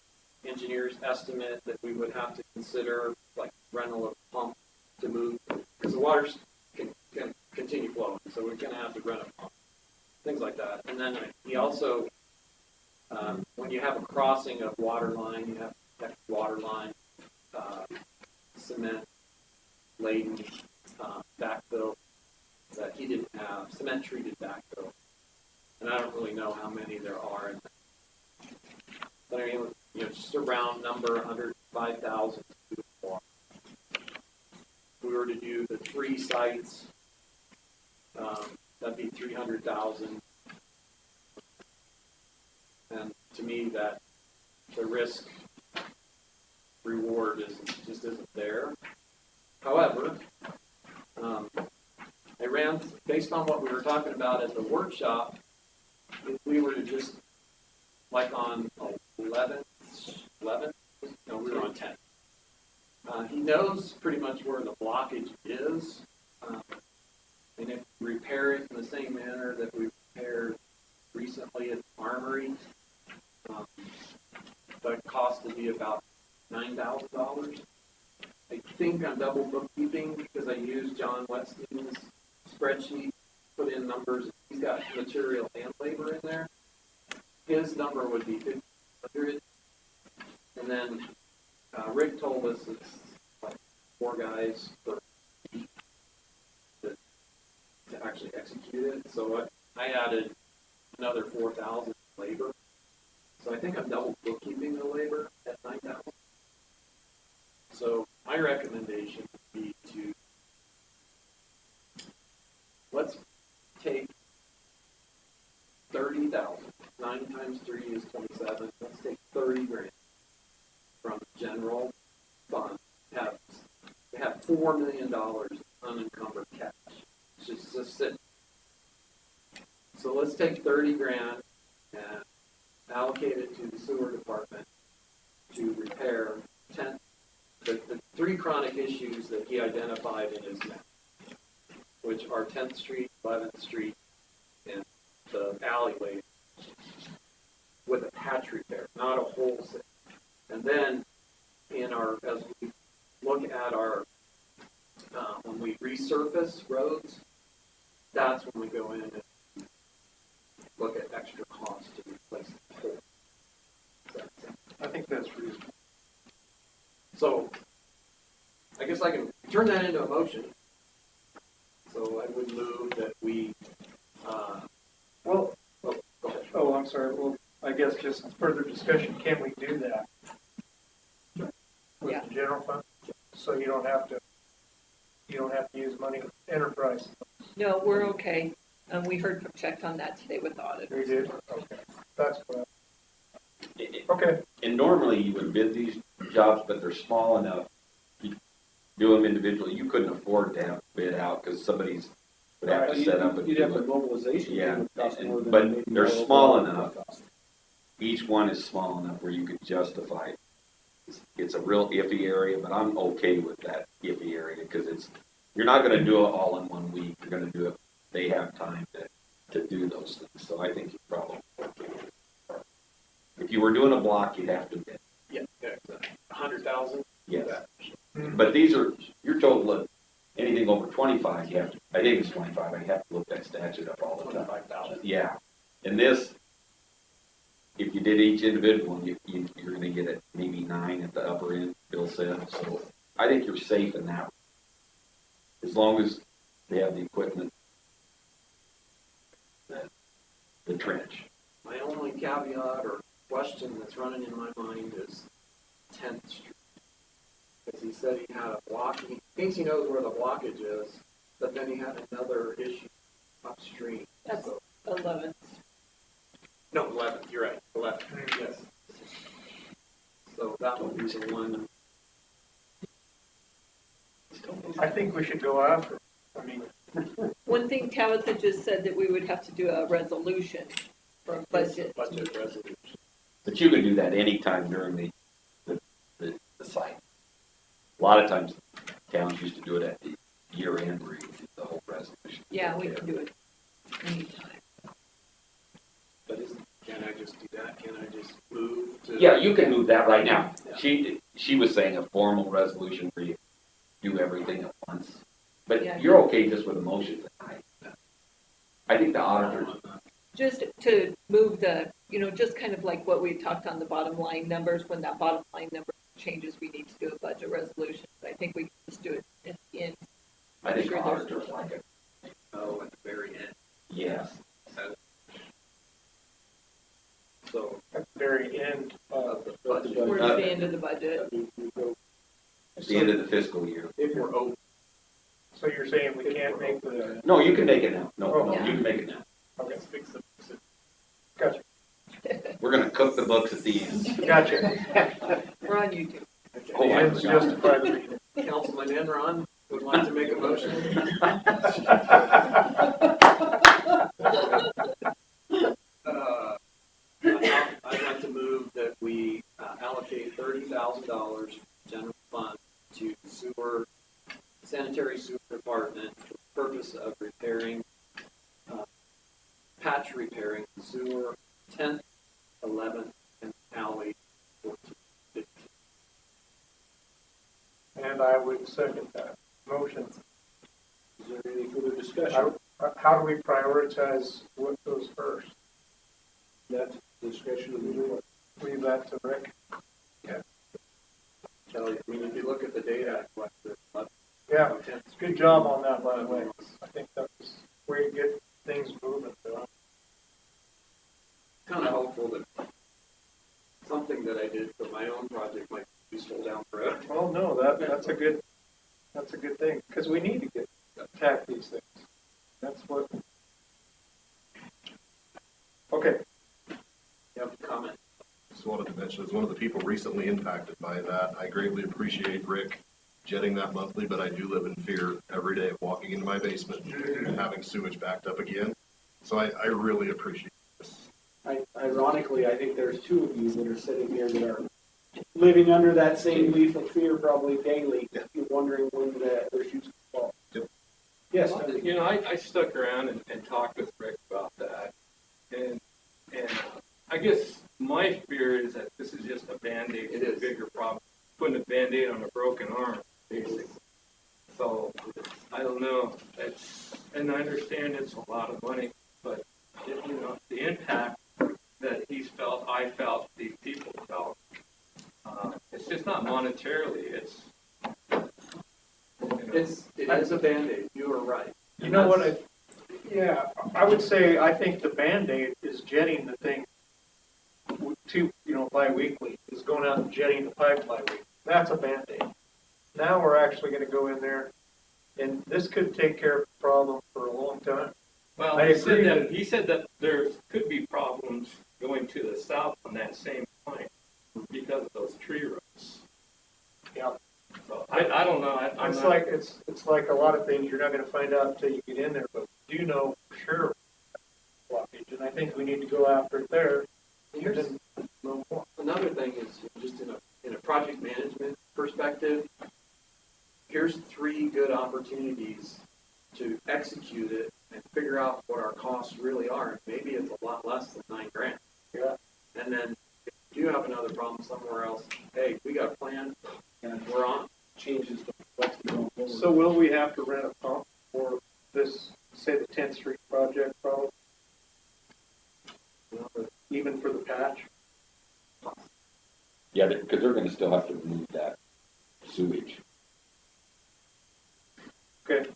engineer's estimate that we would have to consider, like rental of pump to move, because the water can continue flowing, so we're going to have to rent a pump, things like that. And then he also, when you have a crossing of water line, you have to protect water line, cement laden backfill that he didn't have, cement treated backfill. And I don't really know how many there are. But I mean, just a round number, 105,000 to do the water. If we were to do the 3 sites, that'd be 300,000. And to me, that the risk reward just isn't there. However, I ran, based on what we were talking about at the workshop, if we were to just, like on 11, no, we were on 10. He knows pretty much where the blockage is, and if we repair it in the same manner that we repaired recently at the Armory, the cost would be about $9,000. I think I'm double bookkeeping because I used John Wetstein's spreadsheet, put in numbers. He's got material and labor in there. His number would be $1,500. And then Rick told us it's like 4 guys per week to actually execute it. So I added another 4,000 labor. So I think I'm double bookkeeping the labor at 9,000. So my recommendation would be to, let's take 30,000. 9 times 3 is 27. Let's take 30 grand from general fund. We have $4 million unencumbered cash. It's just sitting. So let's take 30 grand and allocate it to the sewer department to repair 10th, the three chronic issues that he identified in his map, which are 10th Street, 11th Street, and the alleyway, with a patch repair, not a wholesale. And then as we look at our, when we resurface roads, that's when we go in and look at extra costs to replace the whole. I think that's reasonable. So, I guess I can turn that into a motion. So I would move that we, Well, go ahead. oh, I'm sorry, well, I guess just further discussion, can we do that? With the general fund, so you don't have to use money enterprise. No, we're okay. We heard from checked on that today with the auditor. We did, okay, that's what, okay. And normally you would bid these jobs, but they're small enough, you do them individually, you couldn't afford to have bid out, because somebody's would have to set up. You'd have the mobilization. Yeah, would cost more than but maybe they're our small overall enough. cost. Each one is small enough where you could justify it. It's a real iffy area, but I'm okay with that iffy area, because you're not gonna do it all in 1 week, you're gonna do it, they have time to do those things, so I think you're probably okay with it. If you were doing a block, you'd have to bid. Yeah, 100,000. Yes. But these are, your total of anything over 25, you have to, I think it's 25, I have to look that statute up all the time. 25,000. Yeah. And this, if you did each individual, you're gonna get it maybe 9 at the upper end, Bill said, so I think you're safe in that. As long as they have the equipment, the trench. My only caveat or question that's running in my mind is 10th Street. Because he said he had a block, he thinks he knows where the blockage is, but then he had another issue upstream. That's So- 11th. No, 11th, you're right, 11th, yes. So that would be the one. I think we should go after it. I mean, One thing Tabitha just said that we would have to do a resolution for a budget. Budget resolution. But you can do that anytime during the site. A lot of times towns used to do it at the year end where you do the whole resolution. Yeah, we can do it anytime. But can I just do that? Can I just move to? Yeah, you can move that right now. Yeah. She was saying a formal resolution where you do everything at once. But Yeah. you're okay just with a motion tonight. I think the auditor, Just to move just kind of like what we talked on the bottom line numbers, when that bottom line number changes, we need to do a budget resolution. I think we can just do it at the end. I think the Sure, there's- auditors like it. Oh, at the very end. Yes. So at the very end of the budget, Towards the end of the budget. At the end of the fiscal year. if we're open. so you're saying we can't make the, No, you can make it now. No, Oh. you can make it now. okay, Let's fix it. gotcha, We're gonna cook the books at the end. gotcha. We're on YouTube. Oh, The I ends forgot. justify the means. Councilman Enron would like to make a motion. I'd like to move that we allocate $30,000 general fund to sanitary sewer department for the purpose of patch repairing sewer 10th, 11th, and alley 14th, 15th. And I would second that motion. Is there any further discussion? How do we prioritize what goes first? That's discretion of the board. Leave that to Rick. Kelly, I mean, if you look at the data, what the Yeah, 10th good job on that, by the way. I think that's where you get things moving. kind of hopeful that something that I did for my own project might be useful down the road. Well, no, that's a good thing, because we need to attack these things. That's what. Okay. You have a comment? Just wanted to mention, as one of the people recently impacted by that, I greatly appreciate Rick jetting that monthly, but I do live in fear every day of walking into my basement and having sewage backed up again. So I really appreciate this. Ironically, I think there's two of you that are sitting here that are living under that same leaf of fear probably daily, you're wondering when their shoes fall. Yes, Tony? You know, I stuck around and talked with Rick about that. And I guess my fear is that this is just a Band-Aid to a bigger problem. Putting a Band-Aid on a broken arm, basically. So, I don't know. And I understand it's a lot of money, but, you know, the impact that he's felt, I felt, these people felt, it's just not monetarily, it's, you know. It is a Band-Aid, you are right. You know what, I would say, I think the Band-Aid is jetting the thing bi-weekly, is going out and jetting the pipe bi-weekly. That's a Band-Aid. Now we're actually gonna go in there, and this could take care of the problem for a long time. Well, he said that there could be problems going to the south on that same point because of those tree roots. Yeah. So I don't know. It's like a lot of things you're not gonna find out until you get in there, but you know for sure blockage, and I think we need to go after it there. Here's another thing is just in a project management perspective, here's 3 good opportunities to execute it and figure out what our costs really are. Maybe it's a lot less than $9,000. Yeah. And then if you do have another problem somewhere else, hey, we got a plan and we're on. Changes the complexity going forward. So will we have to rent a pump for this, say the 10th Street project probably? Even for the patch? Yeah, because they're gonna still have to remove that sewage. Okay.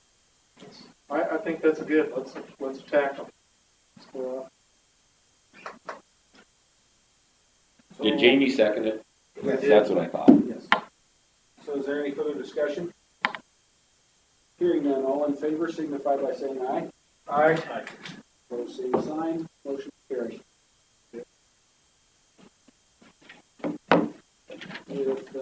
I think that's good. Let's attack them. Let's go out. Did Jamie second it? Yes. That's what I thought. Yes. So is there any further discussion? Hearing none, all in favor signify by saying aye. Aye. Opposed, same sign, motion carried. If